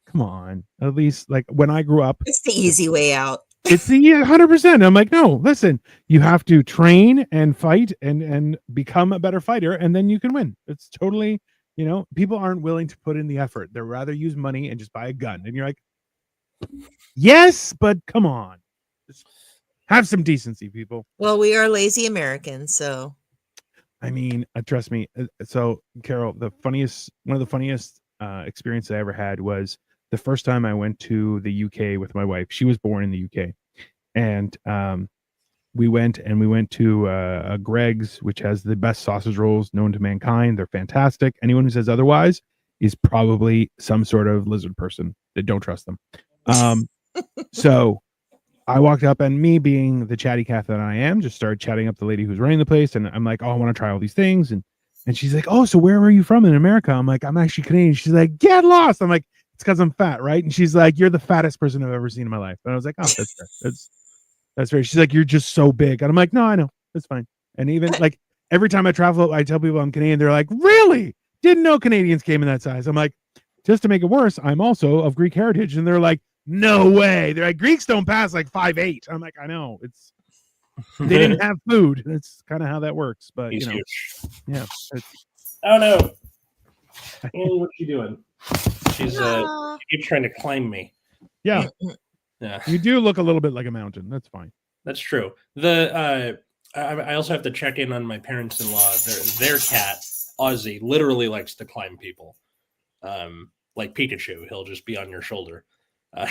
[SPEAKER 2] come on, at least like when I grew up.
[SPEAKER 3] It's the easy way out.
[SPEAKER 2] It's the 100%. I'm like, no, listen, you have to train and fight and become a better fighter, and then you can win. It's totally, people aren't willing to put in the effort. They'd rather use money and just buy a gun. And you're like, yes, but come on, just have some decency, people.
[SPEAKER 3] Well, we are lazy Americans, so.
[SPEAKER 2] I mean, trust me. So, Carol, one of the funniest experiences I ever had was the first time I went to the UK with my wife. She was born in the UK, and we went to Greg's, which has the best sausage rolls known to mankind. They're fantastic. Anyone who says otherwise is probably some sort of lizard person. Don't trust them. So I walked up, and me being the chatty cat that I am, just started chatting up the lady who's running the place. And I'm like, oh, I want to try all these things. And she's like, oh, so where are you from in America? I'm like, I'm actually Canadian. She's like, get lost. I'm like, it's because I'm fat, right? And she's like, you're the fattest person I've ever seen in my life. And I was like, oh, that's fair. That's fair. She's like, you're just so big. And I'm like, no, I know. That's fine. And even like every time I travel, I tell people I'm Canadian. They're like, really? Didn't know Canadians came in that size. I'm like, just to make it worse, I'm also of Greek heritage. And they're like, no way. They're like, Greeks don't pass like 5'8". I'm like, I know. They didn't have food. That's kind of how that works. But
[SPEAKER 1] He's
[SPEAKER 2] you know,
[SPEAKER 1] huge.
[SPEAKER 2] yeah.
[SPEAKER 1] Oh no. Oh, what's she doing? She's
[SPEAKER 3] Aw.
[SPEAKER 1] she keeps trying to climb me.
[SPEAKER 2] Yeah.
[SPEAKER 1] Yeah.
[SPEAKER 2] You do look a little bit like a mountain. That's fine.
[SPEAKER 1] That's true. I also have to check in on my parents-in-law. Their cat, Ozzy, literally likes to climb people. Like Pikachu, he'll just be on your shoulder.
[SPEAKER 2] Oh,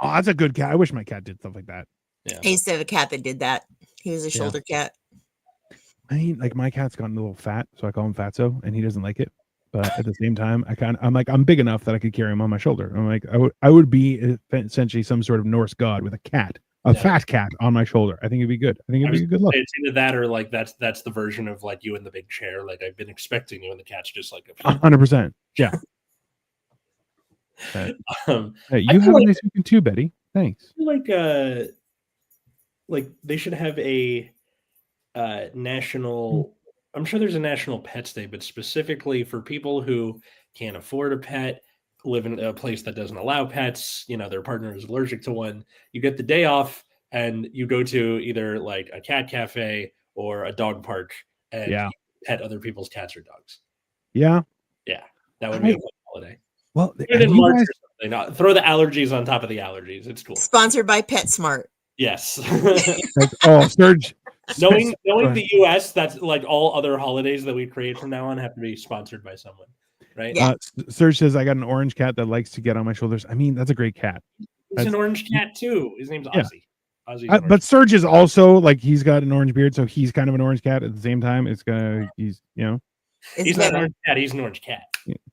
[SPEAKER 2] that's a good cat. I wish my cat did stuff like that.
[SPEAKER 1] Yeah.
[SPEAKER 3] I used to have a cat that did that. He was a shoulder cat.
[SPEAKER 2] I mean, like my cat's gotten a little fat, so I call him Fatso, and he doesn't like it. But at the same time, I'm like, I'm big enough that I could carry him on my shoulder. I'm like, I would be essentially some sort of Norse god with a cat, fat cat on my shoulder. I think it'd be good. I think it'd be a good look.
[SPEAKER 1] It's either that or like that's the version of like you in the big chair. Like I've been expecting you, and the cat's just like
[SPEAKER 2] 100%. Yeah. Hey, you have a nice weekend too, Betty. Thanks.
[SPEAKER 1] Like they should have a national. I'm sure there's a national pets day, but specifically for people who can't afford a pet, live in a place that doesn't allow pets, you know, their partner is allergic to one. You get the day off and you go to either like a cat cafe or a dog park and you pet other people's cats or dogs.
[SPEAKER 2] Yeah.
[SPEAKER 1] Yeah. That would be a fun holiday.
[SPEAKER 2] Well,
[SPEAKER 1] in March or something. No, throw the allergies on top of the allergies. It's cool.
[SPEAKER 3] Sponsored by PetSmart.
[SPEAKER 1] Yes.
[SPEAKER 2] Serge.
[SPEAKER 1] Knowing the US, that's like all other holidays that we create from now on have to be sponsored by someone, right?
[SPEAKER 3] Yeah.
[SPEAKER 2] Serge says I got an orange cat that likes to get on my shoulders. I mean, that's a great cat.
[SPEAKER 1] He's an orange cat too. His name's Ozzy.
[SPEAKER 2] But Serge is also like, he's got an orange beard, so he's kind of an orange cat at the same time. He's
[SPEAKER 1] he's not an orange cat. He's an orange cat.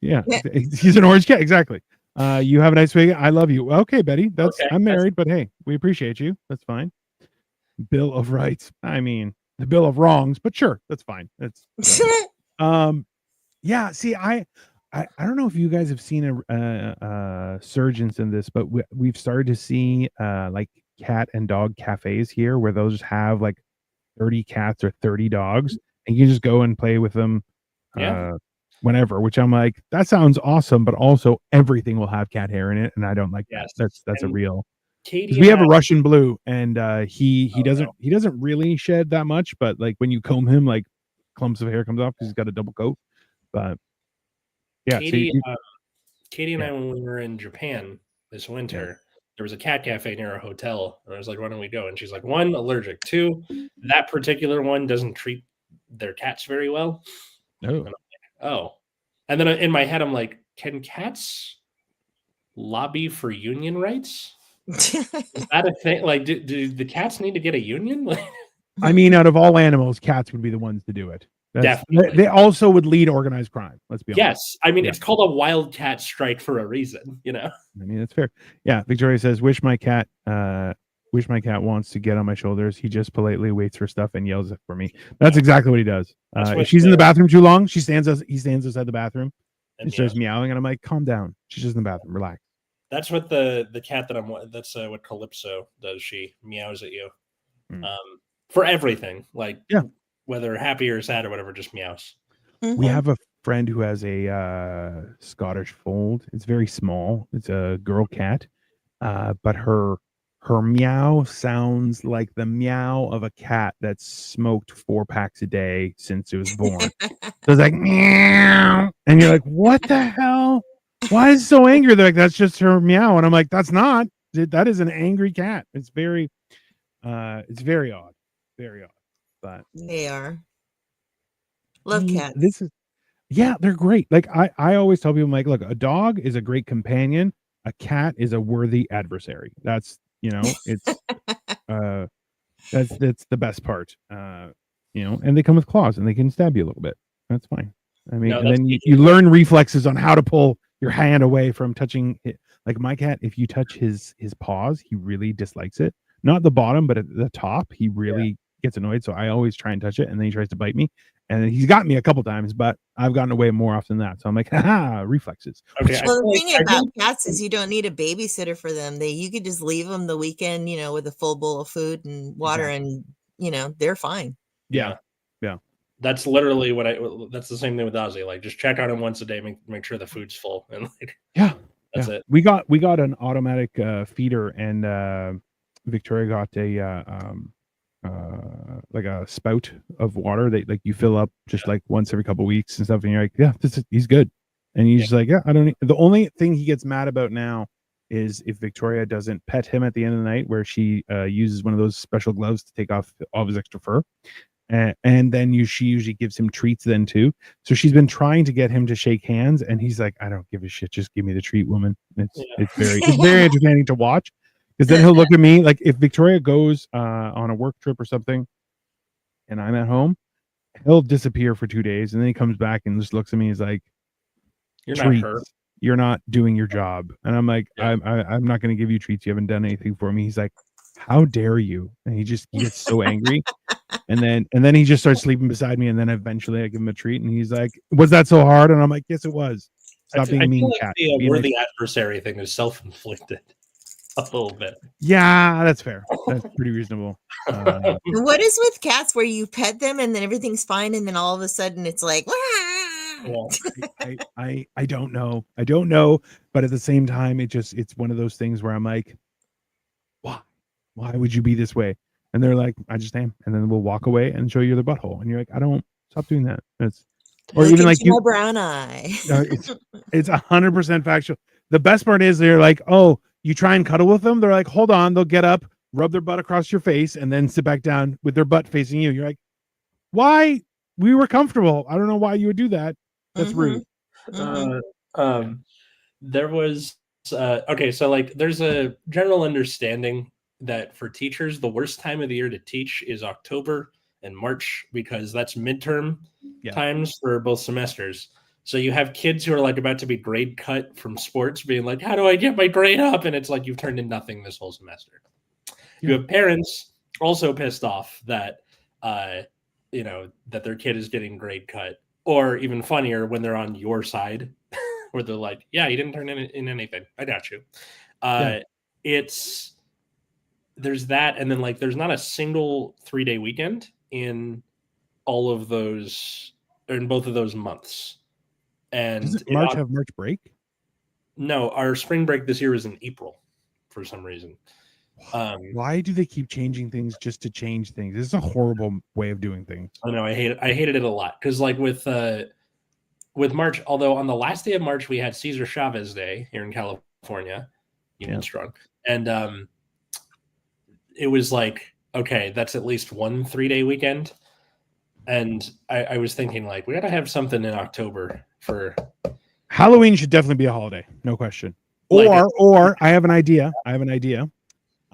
[SPEAKER 2] Yeah. He's an orange cat. Exactly. You have a nice week. I love you. Okay, Betty. I'm married, but hey, we appreciate you. That's fine. Bill of Rights. I mean, the Bill of Wrongs, but sure, that's fine. That's yeah. See, I don't know if you guys have seen a surgence in this, but we've started to see like cat and dog cafes here, where they'll just have like 30 cats or 30 dogs, and you can just go and play with them. Whenever, which I'm like, that sounds awesome, but also everything will have cat hair in it, and I don't like that. That's a real. We have a Russian blue, and he doesn't really shed that much, but like when you comb him, like clumps of hair comes off because he's got a double coat. But yeah,
[SPEAKER 1] Katie and I, when we were in Japan this winter, there was a cat cafe near our hotel, and I was like, why don't we go? And she's like, 1, allergic. 2, that particular one doesn't treat their cats very well. Oh, and then in my head, I'm like, can cats lobby for union rights? Is that a thing? Like, do the cats need to get a union?
[SPEAKER 2] I mean, out of all animals, cats would be the ones to do it.
[SPEAKER 1] Definitely.
[SPEAKER 2] They also would lead organized crime. Let's be honest.
[SPEAKER 1] Yes. I mean, it's called a wildcat strike for a reason, you know?
[SPEAKER 2] I mean, that's fair. Yeah. Victoria says, wish my cat wants to get on my shoulders. He just politely waits for stuff and yells for me. That's exactly what he does. If she's in the bathroom too long, he stands outside the bathroom and starts meowing, and I'm like, calm down. She's just in the bathroom. Relax.
[SPEAKER 1] That's what the cat that's what Calypso does. She meows at you for everything. Like, whether happy or sad or whatever, just meows.
[SPEAKER 2] We have a friend who has a Scottish fold. It's very small. It's a girl cat, but her meow sounds like the meow of a cat that's smoked 4 packs a day since it was born. So it's like meow, and you're like, what the hell? Why is it so angry? They're like, that's just her meow, and I'm like, that's not. That is an angry cat. It's very odd, very odd. But
[SPEAKER 3] they are. Love cats.
[SPEAKER 2] They're great. Like I always tell people, I'm like, look, a dog is a great companion. A cat is a worthy adversary. That's it's that's the best part. And they come with claws and they can stab you a little bit. That's fine. I mean,
[SPEAKER 1] No,
[SPEAKER 2] and
[SPEAKER 1] that's
[SPEAKER 2] then you learn reflexes on how to pull your hand away from touching it. Like my cat, if you touch his paws, he really dislikes it. Not the bottom, but at the top, he really gets annoyed. So I always try and touch it, and then he tries to bite me. And he's got me a couple times, but I've gotten away more often than that. So I'm like, haha, reflexes.
[SPEAKER 1] okay.
[SPEAKER 3] Well, the thing about cats is you don't need a babysitter for them. You could just leave them the weekend, with a full bowl of food and water, and they're fine.
[SPEAKER 2] Yeah.
[SPEAKER 1] That's literally that's the same thing with Ozzy. Like, just check on him once a day, make sure the food's full, and that's it.
[SPEAKER 2] We got an automatic feeder, and Victoria got like a spout of water that like you fill up just like once every couple of weeks and stuff, and you're like, he's good, and he's just like, I don't need. The only thing he gets mad about now is if Victoria doesn't pet him at the end of the night, where she uses one of those special gloves to take off all of his extra fur. And then she usually gives him treats then too. So she's been trying to get him to shake hands, and he's like, I don't give a shit. Just give me the treat, woman. It's very entertaining to watch, because then he'll look at me like, if Victoria goes on a work trip or something, and I'm at home, he'll disappear for 2 days, and then he comes back and just looks at me. He's like,
[SPEAKER 1] You're not her.
[SPEAKER 2] You're not doing your job. And I'm like, I'm not going to give you treats. You haven't done anything for me. He's like, how dare you? And he gets so angry. And then he just starts sleeping beside me, and then eventually I give him a treat, and he's like, was that so hard? And I'm like, yes, it was. Stop being a mean cat.
[SPEAKER 1] The the adversary thing is self-inflicted a little bit.
[SPEAKER 2] Yeah, that's fair. That's pretty reasonable.
[SPEAKER 3] What is with cats where you pet them and then everything's fine, and then all of a sudden it's like,
[SPEAKER 2] well, I don't know. I don't know, but at the same time, it's one of those things where I'm like, why would you be this way? And they're like, I just am. And then we'll walk away and show you their butthole. And you're like, I don't, stop doing that. Or even like
[SPEAKER 3] my brown eye.
[SPEAKER 2] It's 100% factual. The best part is they're like, oh, you try and cuddle with them. They're like, hold on. They'll get up, rub their butt across your face, and then sit back down with their butt facing you. You're like, why? We were comfortable. I don't know why you would do that. That's rude.
[SPEAKER 1] There was, okay. So like, there's a general understanding that for teachers, the worst time of the year to teach is October and March, because that's midterm times for both semesters. So you have kids who are like about to be grade cut from sports being like, how do I get my grade up? And it's like, you've turned in nothing this whole semester. You have parents also pissed off that, that their kid is getting grade cut, or even funnier when they're on your side where they're like, yeah, you didn't turn in anything. I got you. There's that, and then like there's not a single 3-day weekend in all of those, or in both of those months. And
[SPEAKER 2] does March have March break?
[SPEAKER 1] No, our spring break this year is in April for some reason.
[SPEAKER 2] Why do they keep changing things just to change things? This is a horrible way of doing things.
[SPEAKER 1] I know, I hated it a lot, because like with March, although on the last day of March we had Cesar Chavez Day here in California, Union Strong, and it was like, okay, that's at least one 3-day weekend. And I was thinking, like, we got to have something in October for
[SPEAKER 2] Halloween. Should definitely be a holiday, no question. Or I have an idea.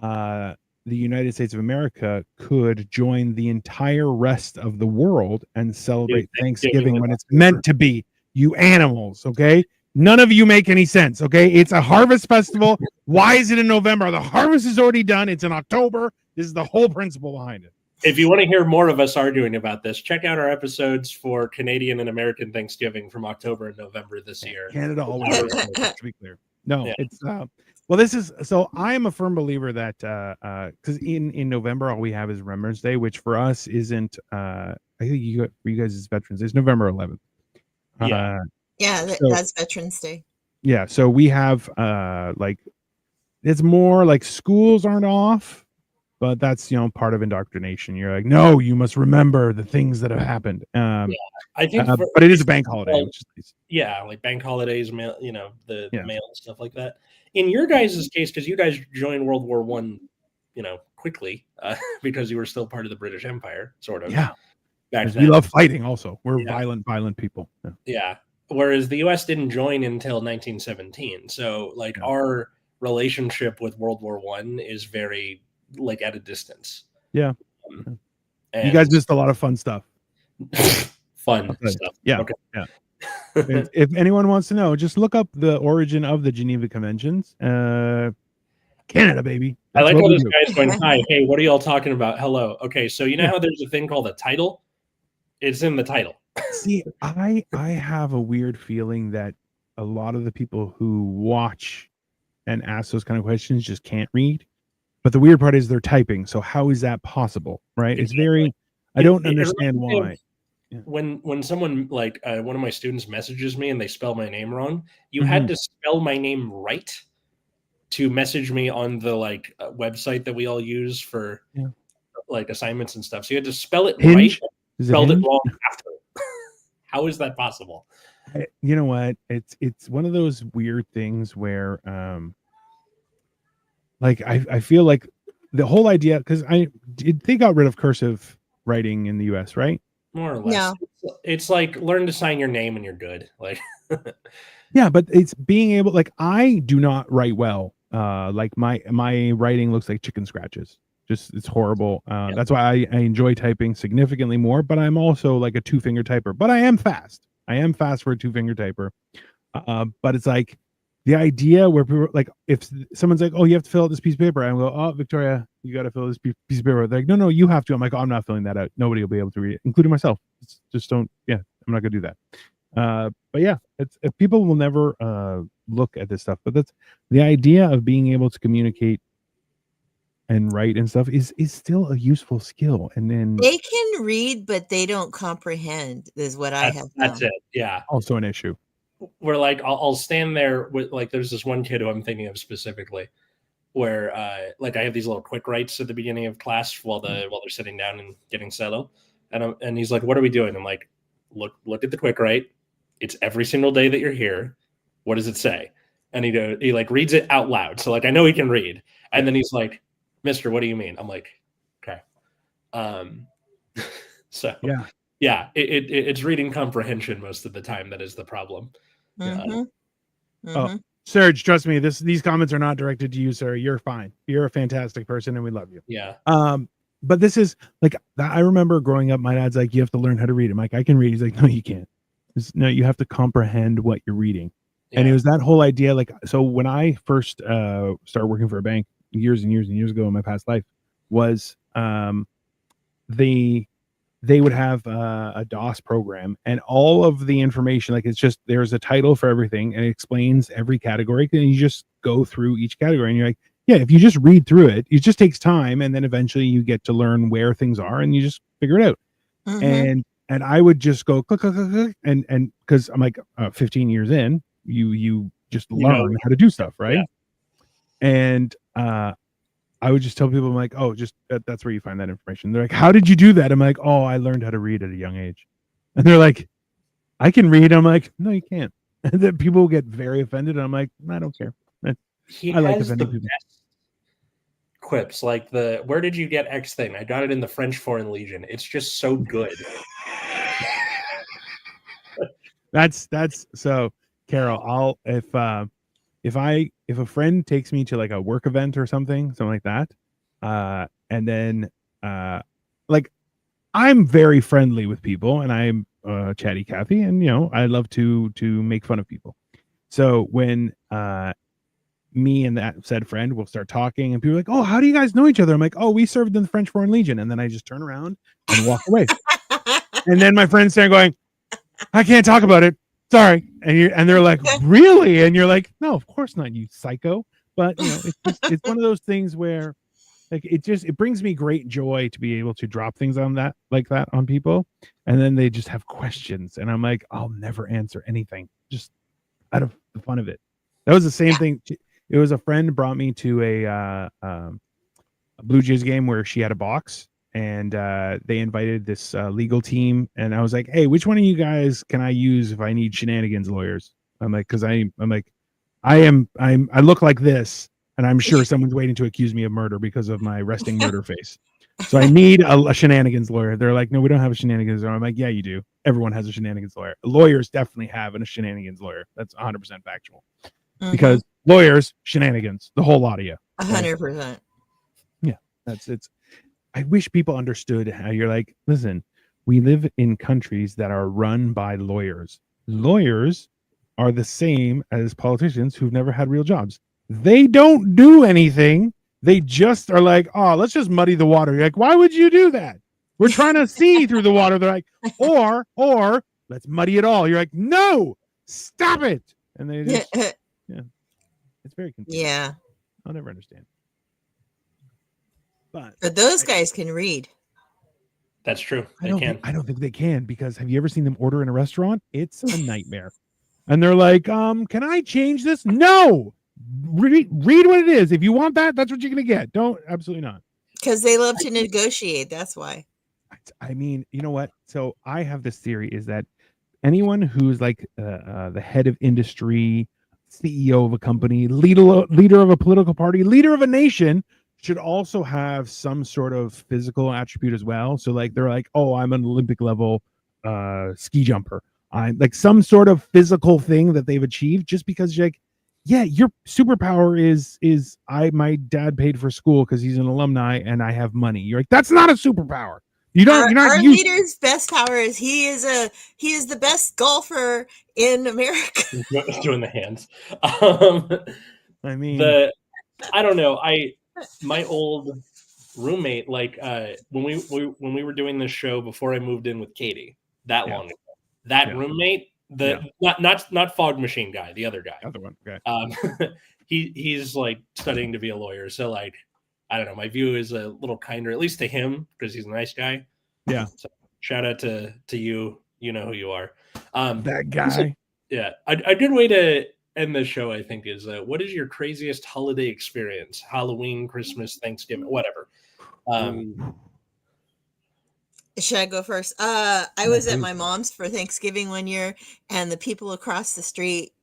[SPEAKER 2] The United States of America could join the entire rest of the world and celebrate Thanksgiving when it's meant to be. You animals, okay? None of you make any sense, okay? It's a harvest festival. Why is it in November? The harvest is already done. It's in October. This is the whole principle behind it.
[SPEAKER 1] If you want to hear more of us arguing about this, check out our episodes for Canadian and American Thanksgiving from October and November this year.
[SPEAKER 2] Canada always, to be clear. No, it's well, this is, so I am a firm believer that because in November all we have is Remembrance Day, which for us isn't I think for you guys is Veterans Day. It's November 11th.
[SPEAKER 3] That's Veterans Day.
[SPEAKER 2] Yeah, so we have like, it's more like schools aren't off, but that's part of indoctrination. You're like, no, you must remember the things that have happened.
[SPEAKER 1] I think,
[SPEAKER 2] but it is a bank holiday, which is nice.
[SPEAKER 1] Yeah, like bank holidays, mail, the mail and stuff like that. In your guys' case, because you guys joined World War I, quickly, because you were still part of the British Empire, sort of.
[SPEAKER 2] Yeah,
[SPEAKER 1] back then.
[SPEAKER 2] We love fighting. Also, we're violent people.
[SPEAKER 1] Yeah. Whereas the U.S. didn't join until 1917, so like our relationship with World War I is very like at a distance.
[SPEAKER 2] Yeah. You guys missed a lot of fun stuff.
[SPEAKER 1] fun stuff.
[SPEAKER 2] Yeah.
[SPEAKER 1] Okay.
[SPEAKER 2] Yeah. If anyone wants to know, just look up the origin of the Geneva Conventions. Canada, baby.
[SPEAKER 1] I
[SPEAKER 2] That's
[SPEAKER 1] like
[SPEAKER 2] what
[SPEAKER 1] how
[SPEAKER 2] we
[SPEAKER 1] this
[SPEAKER 2] do.
[SPEAKER 1] guy's going, hi, hey, what are y'all talking about? Hello. Okay, so you know how there's a thing called a title? It's in the title.
[SPEAKER 2] See, I have a weird feeling that a lot of the people who watch and ask those kind of questions just can't read. But the weird part is they're typing. So how is that possible? Right? It's very I don't understand why.
[SPEAKER 1] Yeah. When someone like one of my students messages me and they spell my name wrong, you
[SPEAKER 2] Mm-hmm.
[SPEAKER 1] had to spell my name right to message me on the website that we all use for like assignments and stuff. So you had to spell it
[SPEAKER 2] Hinge?
[SPEAKER 1] right.
[SPEAKER 2] Is
[SPEAKER 1] Spelled
[SPEAKER 2] Hinge?
[SPEAKER 1] it wrong after. How is that possible?
[SPEAKER 2] You know what? It's one of those weird things where like I feel like the whole idea, because they got rid of cursive writing in the US, right?
[SPEAKER 1] More or less.
[SPEAKER 3] No.
[SPEAKER 1] It's like learn to sign your name and you're good. Like
[SPEAKER 2] Yeah, but it's being able, like, I do not write well. Like my writing looks like chicken scratches. Just it's horrible. That's why I enjoy typing significantly more, but I'm also like a 2-finger typer. But I am fast. I am fast for a 2-finger typer. But it's like the idea where people, like, if someone's like, oh, you have to fill out this piece of paper, I go, oh, Victoria, you got to fill this piece of paper. They're like, no, you have to. I'm like, oh, I'm not filling that out. Nobody will be able to read it, including myself. Just don't. Yeah, I'm not gonna do that. But yeah, people will never look at this stuff. But that's the idea of being able to communicate and write and stuff is still a useful skill. And then
[SPEAKER 3] They can read, but they don't comprehend. Is what I have found.
[SPEAKER 1] That's it. Yeah.
[SPEAKER 2] Also an issue.
[SPEAKER 1] Where like I'll stand there with like there's this one kid who I'm thinking of specifically where like I have these little quick writes at the beginning of class while they're sitting down and getting settled, and he's like, what are we doing? I'm like, look at the quick write. It's every single day that you're here. What does it say? And he like reads it out loud. So like I know he can read. And then he's like, Mister, what do you mean? I'm like, okay. So yeah, it's reading comprehension most of the time that is the problem.
[SPEAKER 2] Oh, Serge, trust me, these comments are not directed to you, sir. You're fine. You're a fantastic person, and we love you.
[SPEAKER 1] Yeah.
[SPEAKER 2] But this is like, I remember growing up, my dad's like, you have to learn how to read. I'm like, I can read. He's like, no, you can't. No, you have to comprehend what you're reading. Yeah. And it was that whole idea. Like, so when I first started working for a bank years and years and years ago in my past life, was they would have a DOS program, and all of the information, like, it's just, there's a title for everything and it explains every category, and you just go through each category and you're like, yeah, if you just read through it, it just takes time, and then eventually you get to learn where things are and you just figure it out. And I would just go click, click, click, click, and because I'm like 15 years in, you just learn how to do stuff, right? Yeah. And I would just tell people, I'm like, oh, just that's where you find that information. They're like, how did you do that? I'm like, oh, I learned how to read at a young age. And they're like, I can read. I'm like, no, you can't. And then people get very offended. And I'm like, I don't care.
[SPEAKER 1] I like offending people. Best quips, like the where did you get X thing? I got it in the French Foreign Legion. It's just so good.
[SPEAKER 2] That's so, Carol, if a friend takes me to like a work event or something like that, and then like, I'm very friendly with people, and I'm chatty Cathy, and I love to make fun of people. So when me and that said friend will start talking, and people are like, oh, how do you guys know each other? I'm like, oh, we served in the French Foreign Legion. And then I just turn around and walk away. And then my friends start going, I can't talk about it. Sorry. And they're like, really? And you're like, no, of course not, you psycho. But it's one of those things where, like, it brings me great joy to be able to drop things on that, like that, on people. And then they just have questions. And I'm like, I'll never answer anything, just out of the fun of it. That was the same thing. It was a friend brought me to a Blue Jays game where she had a box, and they invited this legal team, and I was like, hey, which one of you guys can I use if I need shenanigans lawyers? I'm like, because I look like this, and I'm sure someone's waiting to accuse me of murder because of my resting murder face. So I need a shenanigans lawyer. They're like, no, we don't have a shenanigans lawyer. I'm like, yeah, you do. Everyone has a shenanigans lawyer. Lawyers definitely have a shenanigans lawyer. That's 100% factual. Because lawyers, shenanigans, the whole lot of you.
[SPEAKER 3] 100%.
[SPEAKER 2] Yeah, it's. I wish people understood how you're like, listen, we live in countries that are run by lawyers. Lawyers are the same as politicians who've never had real jobs. They don't do anything. They just are like, oh, let's just muddy the water. You're like, why would you do that? We're trying to see through the water. They're like, or let's muddy it all. You're like, no, stop it. And they just, yeah, it's very confusing.
[SPEAKER 3] Yeah.
[SPEAKER 2] I'll never understand. But
[SPEAKER 3] those guys can read.
[SPEAKER 1] That's true.
[SPEAKER 2] I don't think they can, because have you ever seen them order in a restaurant? It's a nightmare. And they're like, can I change this? No. Read what it is. If you want that, that's what you're gonna get. Don't, absolutely not.
[SPEAKER 3] Because they love to negotiate. That's why.
[SPEAKER 2] I mean, you know what? So I have this theory is that anyone who's like the head of industry, CEO of a company, leader of a political party, leader of a nation should also have some sort of physical attribute as well. So like they're like, oh, I'm an Olympic level ski jumper. I'm like some sort of physical thing that they've achieved, just because you're like, yeah, your superpower is my dad paid for school because he's an alumni and I have money. You're like, that's not a superpower.
[SPEAKER 3] Our leader's best power is he is the best golfer in America.
[SPEAKER 1] Doing the hands.
[SPEAKER 2] I mean,
[SPEAKER 1] I don't know. My old roommate, like when we were doing this show before I moved in with Katie, long ago, that roommate, not Fog Machine guy, the other guy,
[SPEAKER 2] other one, okay.
[SPEAKER 1] He's like studying to be a lawyer, so like I don't know, my view is a little kinder, at least to him, because he's a nice guy.
[SPEAKER 2] Yeah.
[SPEAKER 1] So shout out to you. You know who you are.
[SPEAKER 2] That guy.
[SPEAKER 1] Yeah. A good way to end the show, I think, is what is your craziest holiday experience? Halloween, Christmas, Thanksgiving, whatever.
[SPEAKER 3] Should I go first? I was at my mom's for Thanksgiving one year, and the people across the street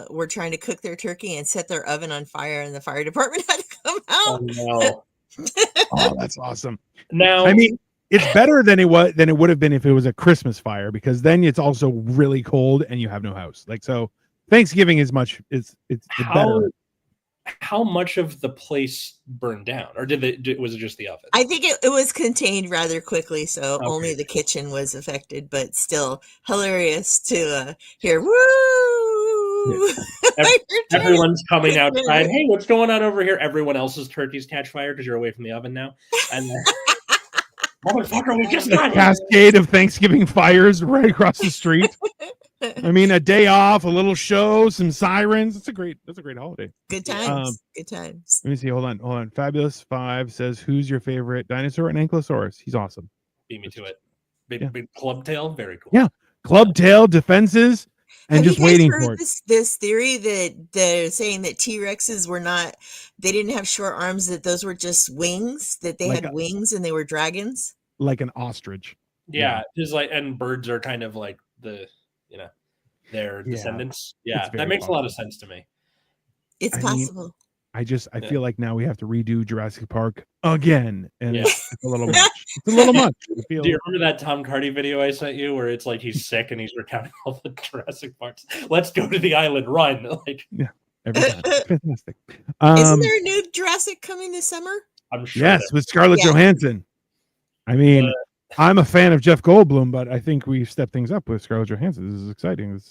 [SPEAKER 3] were trying to cook their turkey and set their oven on fire, and the fire department had to come out.
[SPEAKER 1] Oh, no.
[SPEAKER 2] Oh, that's awesome.
[SPEAKER 1] Now,
[SPEAKER 2] I mean, it's better than it would have been if it was a Christmas fire, because then it's also really cold and you have no house. Like, so Thanksgiving is much. It's better.
[SPEAKER 1] How much of the place burned down, or was it just the oven?
[SPEAKER 3] I think it was contained rather quickly, so only the kitchen was affected, but still hilarious to hear. Woo!
[SPEAKER 1] Yeah. Everyone's coming outside. Hey, what's going on over here? Everyone else's turkeys catch fire because you're away from the oven now. And motherfucker, we just got
[SPEAKER 2] cascade of Thanksgiving fires right across the street. I mean, a day off, a little show, some sirens. That's a great holiday.
[SPEAKER 3] Good times. Good times.
[SPEAKER 2] Let me see. Hold on. Fabulous 5 says, who's your favorite dinosaur and Ankylosaurus? He's awesome.
[SPEAKER 1] Beat me to it. Big club tail. Very cool.
[SPEAKER 2] Yeah. Club tail defenses and just waiting for it.
[SPEAKER 3] This theory that they're saying that T-Rexes they didn't have short arms, that those were just wings, that they had wings and they were dragons.
[SPEAKER 2] Like an ostrich.
[SPEAKER 1] Yeah. Just like, and birds are kind of like their descendants. Yeah, that makes a lot of sense to me.
[SPEAKER 3] It's possible.
[SPEAKER 2] I feel like now we have to redo Jurassic Park again, and it's a little much. It's a little much.
[SPEAKER 1] Do you remember that Tom Hardy video I sent you, where it's like he's sick and he's recounting all the Jurassic Parks? Let's go to the island, run! Like,
[SPEAKER 2] yeah, every time. Fantastic.
[SPEAKER 3] Isn't there a new Jurassic coming this summer?
[SPEAKER 1] I'm sure.
[SPEAKER 2] Yes, with Scarlett Johansson. I mean. I'm a fan of Jeff Goldblum, but I think we've stepped things up with Scarlett Johansson. This is exciting.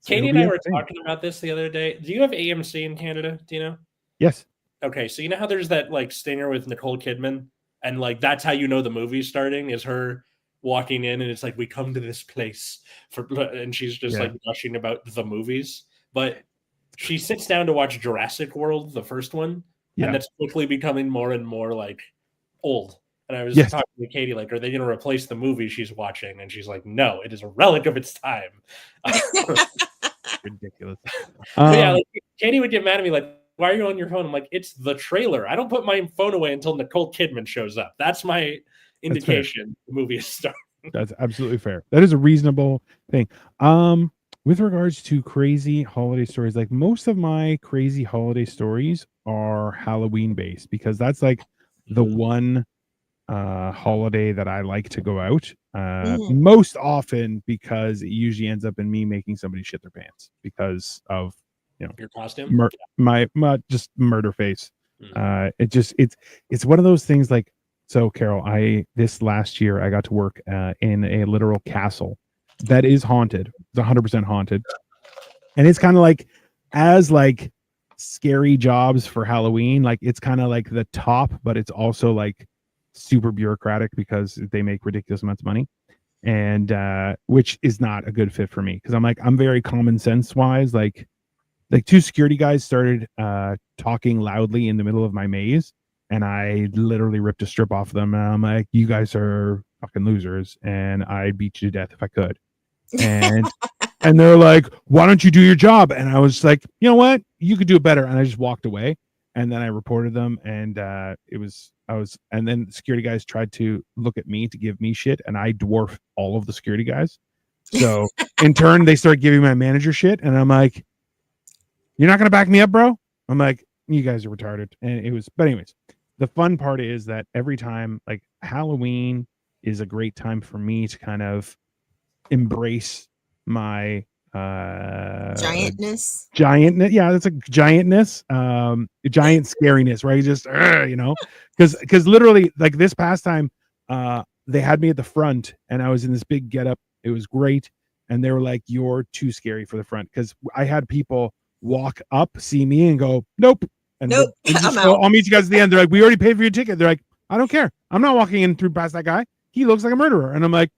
[SPEAKER 1] Katie and I were talking about this the other day. Do you have AMC in Canada? Do you know?
[SPEAKER 2] Yes.
[SPEAKER 1] Okay, so you know how there's that like stinger with Nicole Kidman, and like that's how you know the movie's starting is her walking in, and it's like we come to this place and she's just like gushing about the movies. But she sits down to watch Jurassic World, the first one, and that's quickly becoming more and more like old. And I was talking to Katie, like, are they going to replace the movie she's watching? And she's like, no, it is a relic of its time.
[SPEAKER 2] Ridiculous.
[SPEAKER 1] Like, Katie would get mad at me, like, why are you on your phone? I'm like, it's the trailer. I don't put my phone away until Nicole Kidman shows up. That's my indication the movie is starting.
[SPEAKER 2] That's absolutely fair. That is a reasonable thing. With regards to crazy holiday stories, like most of my crazy holiday stories are Halloween based, because that's like the one holiday that I like to go out most often, because it usually ends up in me making somebody shit their pants because of
[SPEAKER 1] your costume,
[SPEAKER 2] my just murder face. It's one of those things, like So, Carol, this last year I got to work in a literal castle that is haunted. It's 100% haunted, and it's kind of like as like scary jobs for Halloween. Like it's kind of like the top, but it's also like super bureaucratic because they make ridiculous amounts of money, and which is not a good fit for me because I'm very common sense wise. Like two security guys started talking loudly in the middle of my maze, and I literally ripped a strip off of them, and I'm like, you guys are fucking losers, and I'd beat you to death if I could. And they're like, why don't you do your job? And I was like, you know what, you could do it better. And I just walked away, and then I reported them, and and then the security guys tried to look at me to give me shit, and I dwarf all of the security guys. So in turn they started giving my manager shit, and I'm like, you're not going to back me up, bro? I'm like, you guys are retarded. And but anyways, the fun part is that every time, like Halloween is a great time for me to kind of embrace my
[SPEAKER 3] giantness.
[SPEAKER 2] Yeah, that's a giantness, giant scariness, right? Just, because literally like this past time, they had me at the front and I was in this big getup. It was great. And they were like, you're too scary for the front. Because I had people walk up, see me, and go, nope. And
[SPEAKER 3] nope,
[SPEAKER 2] just go, I'll meet you guys at the end. They're like, we already paid for your ticket. They're like, I don't care. I'm not walking in through past that guy. He looks like a murderer. And I'm like,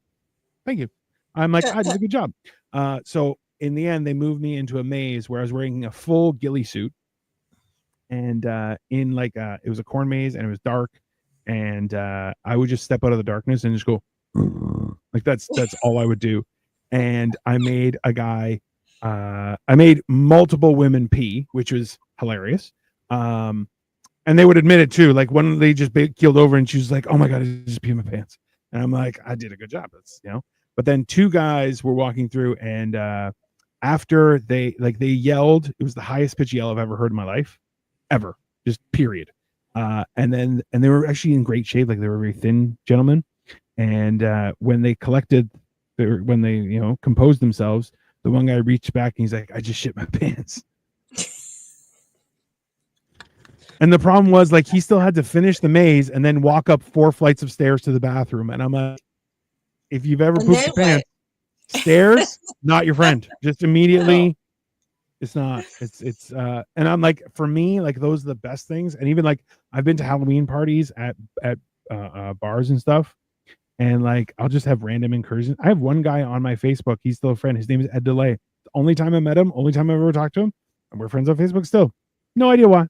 [SPEAKER 2] thank you. I'm like, I did a good job. So in the end, they moved me into a maze where I was wearing a full ghillie suit. And in like, it was a corn maze and it was dark. And I would just step out of the darkness and just go, like that's all I would do. And I made a guy, I made multiple women pee, which was hilarious. And they would admit it too. Like one lady just keeled over and she was like, oh my God, I just peed my pants. And I'm like, I did a good job. That's, but then two guys were walking through and after they yelled, it was the highest pitch yell I've ever heard in my life, ever, just period. And they were actually in great shape. Like they were very thin gentlemen. And when they composed themselves, the one guy reached back and he's like, I just shit my pants. And the problem was like he still had to finish the maze and then walk up 4 flights of stairs to the bathroom. And I'm like, if you've ever pooped your pants, stairs, not your friend. Just immediately, it's not. It's and I'm like, for me, like those are the best things. And even like I've been to Halloween parties at bars and stuff. And like, I'll just have random incursions. I have one guy on my Facebook. He's still a friend. His name is Ed DeLay. The only time I met him, only time I ever talked to him, and we're friends on Facebook still. No idea why.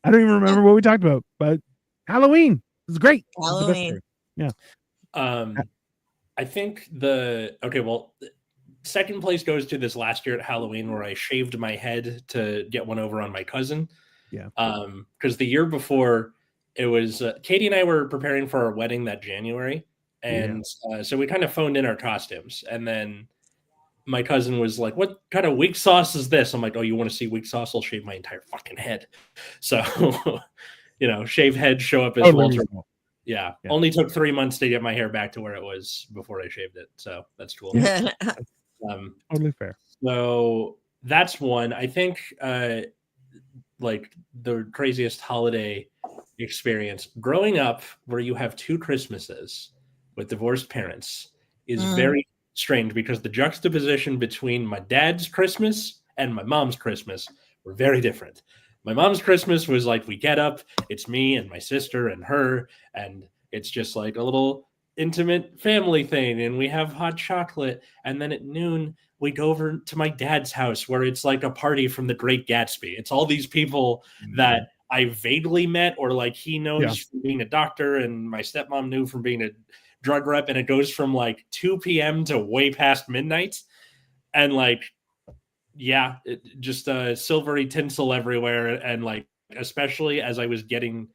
[SPEAKER 2] I don't even remember what we talked about, but Halloween was great.
[SPEAKER 3] Halloween.
[SPEAKER 2] Yeah.
[SPEAKER 1] I think second place goes to this last year at Halloween where I shaved my head to get one over on my cousin.
[SPEAKER 2] Yeah.
[SPEAKER 1] Because the year before it was, Katie and I were preparing for our wedding that January. And so we kind of phoned in our costumes. And then my cousin was like, what kind of weak sauce is this? I'm like, oh, you want to see weak sauce? I'll shave my entire fucking head. So, shave head, show up as Walter. Yeah. Only took 3 months to get my hair back to where it was before I shaved it. So that's cool.
[SPEAKER 2] Yeah. Totally fair.
[SPEAKER 1] So that's one. I think like the craziest holiday experience growing up where you have 2 Christmases with divorced parents is very strange because the juxtaposition between my dad's Christmas and my mom's Christmas were very different. My mom's Christmas was like, we get up, it's me and my sister and her, and it's just like a little intimate family thing, and we have hot chocolate, and then at noon we go over to my dad's house where it's like a party from The Great Gatsby. It's all these people that I vaguely met, or like he knows from being a doctor, and my stepmom knew from being a drug rep, and it goes from like 2 p.m. to way past midnight, and like just silvery tinsel everywhere. And like, especially as I was getting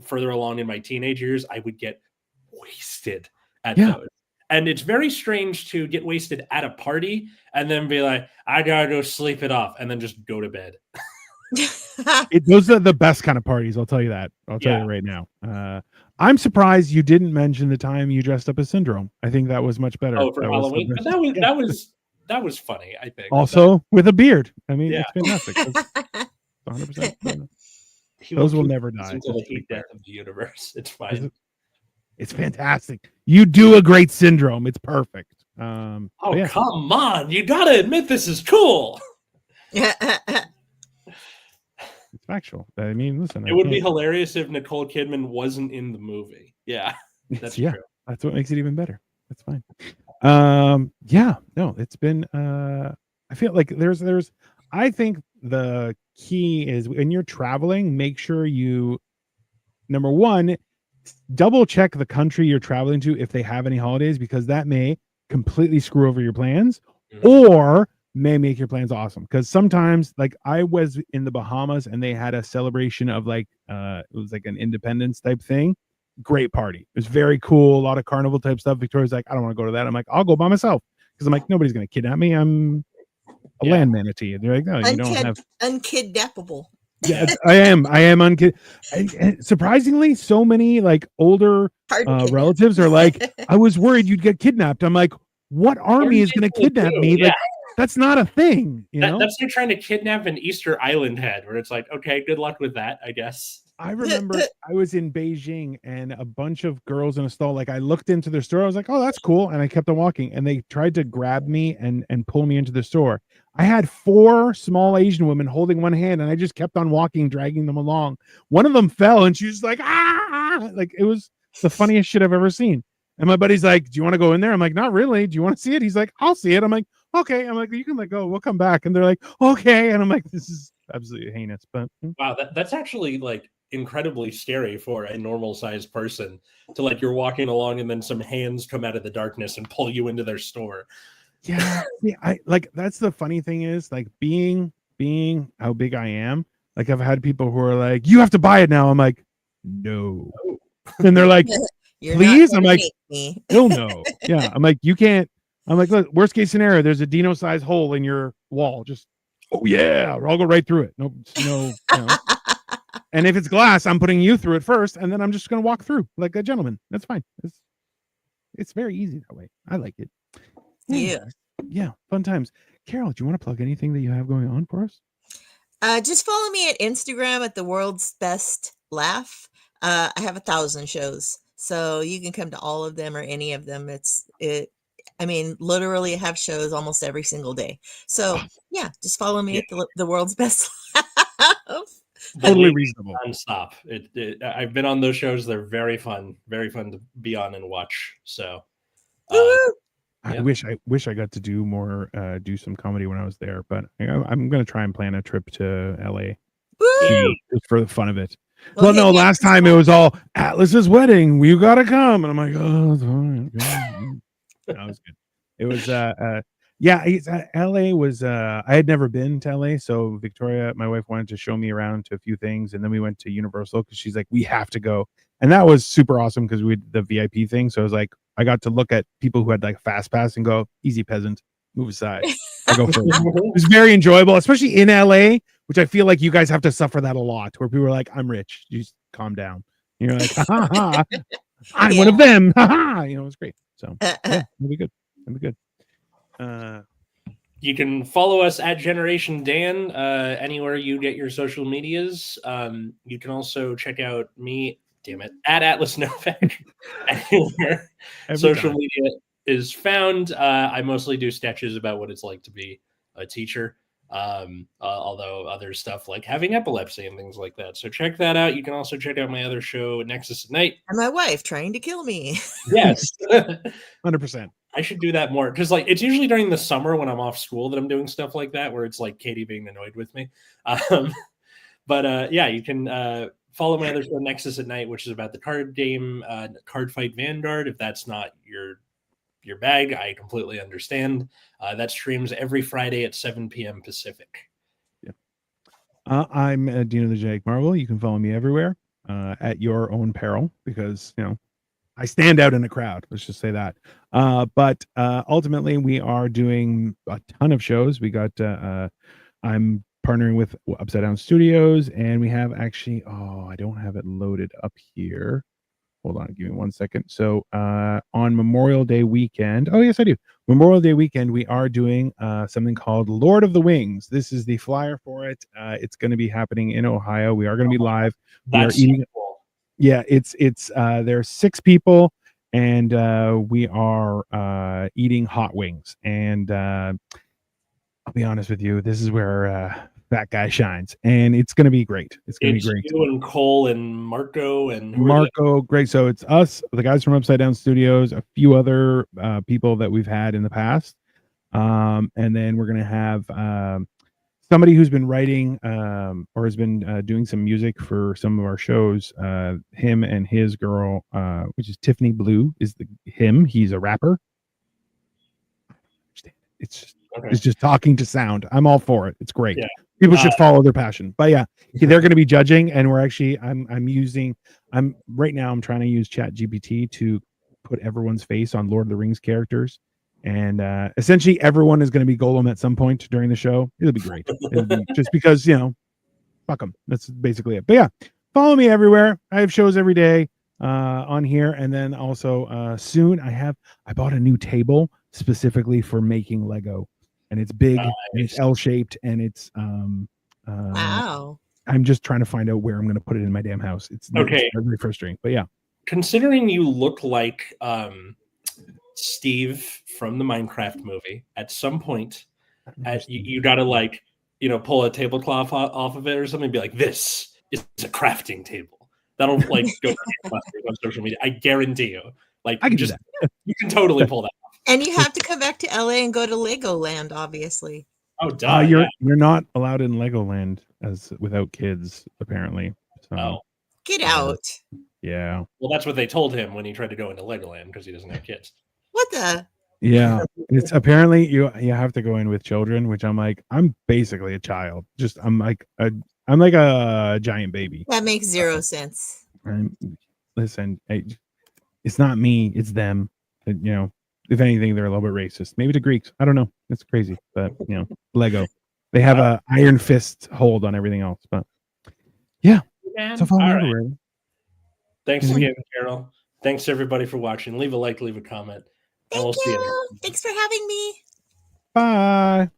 [SPEAKER 1] further along in my teenage years, I would get wasted at those. And it's very strange to get wasted at a party and then be like, I gotta go sleep it off, and then just go to bed.
[SPEAKER 2] Those are the best kind of parties. I'll tell you that. I'll tell you right now. I'm surprised you didn't mention the time you dressed up as Syndrome. I think that was much better.
[SPEAKER 1] Oh, for Halloween? But that was funny, I think.
[SPEAKER 2] Also with a beard. I mean, it's fantastic. 100%. Those will never die.
[SPEAKER 1] Until the heat death of the universe. It's fine.
[SPEAKER 2] It's fantastic. You do a great syndrome. It's perfect.
[SPEAKER 1] Oh,
[SPEAKER 2] yeah.
[SPEAKER 1] come on. You got to admit this is cool.
[SPEAKER 2] It's factual. I mean, listen.
[SPEAKER 1] It would be hilarious if Nicole Kidman wasn't in the movie. Yeah, that's true.
[SPEAKER 2] That's what makes it even better. That's fine. Yeah, no, it's been I feel like there's I think the key is when you're traveling, make sure you, number one, double check the country you're traveling to if they have any holidays, because that may completely screw over your plans or may make your plans awesome. Because sometimes, like I was in the Bahamas and they had a celebration of like it was like an independence type thing. Great party. It was very cool. A lot of carnival type stuff. Victoria's like, I don't want to go to that. I'm like, I'll go by myself, because I'm like, nobody's gonna kidnap me. I'm a land manatee. And they're like, no, you don't have
[SPEAKER 3] unkidnappable.
[SPEAKER 2] Yeah, I am surprisingly, so many like older relatives are like, I was worried you'd get kidnapped. I'm like, what army is going to kidnap me?
[SPEAKER 1] Yeah.
[SPEAKER 2] Like, that's not a thing. You know,
[SPEAKER 1] that's like trying to kidnap an Easter Island head, where it's like, okay, good luck with that, I guess.
[SPEAKER 2] I remember I was in Beijing and a bunch of girls in a stall, like I looked into their store. I was like, oh, that's cool. And I kept on walking and they tried to grab me and pull me into the store. I had 4 small Asian women holding one hand and I just kept on walking, dragging them along. One of them fell and she was like, ah, like it was the funniest shit I've ever seen. And my buddy's like, do you want to go in there? I'm like, not really. Do you want to see it? He's like, I'll see it. I'm like, okay. I'm like, you can let go. We'll come back. And they're like, okay. And I'm like, this is absolutely heinous. But
[SPEAKER 1] wow, that's actually like incredibly scary for a normal sized person to like you're walking along and then some hands come out of the darkness and pull you into their store.
[SPEAKER 2] Yeah, I like that's the funny thing is like being how big I am. Like I've had people who are like, you have to buy it now. I'm like, no. And they're like, please. I'm like, hell no. Yeah. I'm like, you can't. I'm like, look, worst case scenario, there's a Dino size hole in your wall. Just oh yeah, I'll go right through it. No. And if it's glass, I'm putting you through it first, and then I'm just gonna walk through like a gentleman. That's fine. It's very easy that way. I like it. Yeah, fun times. Carol, do you want to plug anything that you have going on for us?
[SPEAKER 3] Just follow me at Instagram at the world's best laugh. I have 1,000 shows, so you can come to all of them or any of them. I mean, literally have shows almost every single day. So yeah, just follow me at the world's best laugh.
[SPEAKER 2] Totally reasonable.
[SPEAKER 1] Nonstop. I've been on those shows. They're very fun to be on and watch. So
[SPEAKER 2] I wish I got to do more, do some comedy when I was there, but I'm going to try and plan a trip to LA just for the fun of it. Well, no, last time it was all Atlas's wedding. You got to come. And I'm like, oh, that's fine. That was good. It was, LA was, I had never been to LA. So Victoria, my wife, wanted to show me around to a few things. And then we went to Universal because she's like, we have to go. And that was super awesome because we had the VIP thing. So I was like, I got to look at people who had like fast pass and go, easy peasant, move aside. I go first. It was very enjoyable, especially in LA, which I feel like you guys have to suffer that a lot, where people are like, I'm rich. You just calm down. And you're like, ha ha, I'm one of them. Ha ha. You know, it's great. So yeah, it'll be good. It'll be good.
[SPEAKER 1] You can follow us at Generation Dan anywhere you get your social medias. You can also check out me, damn it, at Atlas Novak anywhere social media is found. I mostly do sketches about what it's like to be a teacher, although other stuff like having epilepsy and things like that. So check that out. You can also check out my other show, Nexus at Night.
[SPEAKER 3] And my wife trying to kill me.
[SPEAKER 1] Yes.
[SPEAKER 2] 100%.
[SPEAKER 1] I should do that more because like it's usually during the summer when I'm off school that I'm doing stuff like that, where it's like Katie being annoyed with me. But you can follow my other show, Nexus at Night, which is about the card game, Card Fight Vanguard. If that's not your bag, I completely understand. That streams every Friday at 7 p.m. Pacific.
[SPEAKER 2] Yeah. I'm Dino the Jake Marvel. You can follow me everywhere at your own peril because, you know, I stand out in a crowd. Let's just say that. But ultimately, we are doing a ton of shows. We got, I'm partnering with Upside Down Studios, and we have actually, I don't have it loaded up here. Hold on, give me 1 second. So on Memorial Day weekend, yes, I do. Memorial Day weekend, we are doing something called Lord of the Wings. This is the flyer for it. It's going to be happening in Ohio. We are going to be live. We are eating. Yeah, it's there's 6 people, and we are eating hot wings. And I'll be honest with you, this is where that guy shines, and it's gonna be great. It's gonna be
[SPEAKER 1] It's
[SPEAKER 2] great.
[SPEAKER 1] you and Cole and Marco and who are the
[SPEAKER 2] Marco, great. So it's us, the guys from Upside Down Studios, a few other people that we've had in the past, and then we're gonna have somebody who's been writing or has been doing some music for some of our shows. Him and his girl, which is Tiffany Blue, is him. He's a rapper. It's just
[SPEAKER 1] Okay.
[SPEAKER 2] it's just talking to sound. I'm all for it. It's great.
[SPEAKER 1] Yeah.
[SPEAKER 2] People should follow their passion. But yeah, they're going to be judging, and we're actually I'm right now I'm trying to use Chat GPT to put everyone's face on Lord of the Rings characters. And essentially everyone is going to be Golem at some point during the show. It'll be great. It'll be just because, fuck them. That's basically it. But yeah, follow me everywhere. I have shows every day on here. And then also soon I bought a new table specifically for making Lego, and it's big and it's L-shaped, and it's
[SPEAKER 3] Wow.
[SPEAKER 2] I'm just trying to find out where I'm going to put it in my damn house. It's very frustrating, but yeah.
[SPEAKER 1] Considering you look like Steve from the Minecraft movie, at some point you gotta pull a tablecloth off of it or something and be like, this is a crafting table. That'll go on social media. I guarantee you.
[SPEAKER 2] I can do that.
[SPEAKER 1] You can totally pull that off.
[SPEAKER 3] And you have to come back to LA and go to Legoland, obviously.
[SPEAKER 1] Oh, duh.
[SPEAKER 2] You're not allowed in Legoland without kids, apparently. So,
[SPEAKER 3] get out.
[SPEAKER 2] Yeah.
[SPEAKER 1] Well, that's what they told him when he tried to go into Legoland because he doesn't have kids.
[SPEAKER 3] What the?
[SPEAKER 2] Yeah, it's apparently you have to go in with children, which I'm like, I'm basically a child. Just I'm like a giant baby.
[SPEAKER 3] That makes zero sense.
[SPEAKER 2] Listen, it's not me, it's them. If anything, they're a little bit racist. Maybe the Greeks. I don't know. It's crazy, but Lego. They have a iron fist hold on everything else. But yeah, so follow me everywhere.
[SPEAKER 1] Thanks again, Carol. Thanks everybody for watching. Leave a like, leave a comment.
[SPEAKER 3] Thank you. Thanks for having me.
[SPEAKER 2] Bye.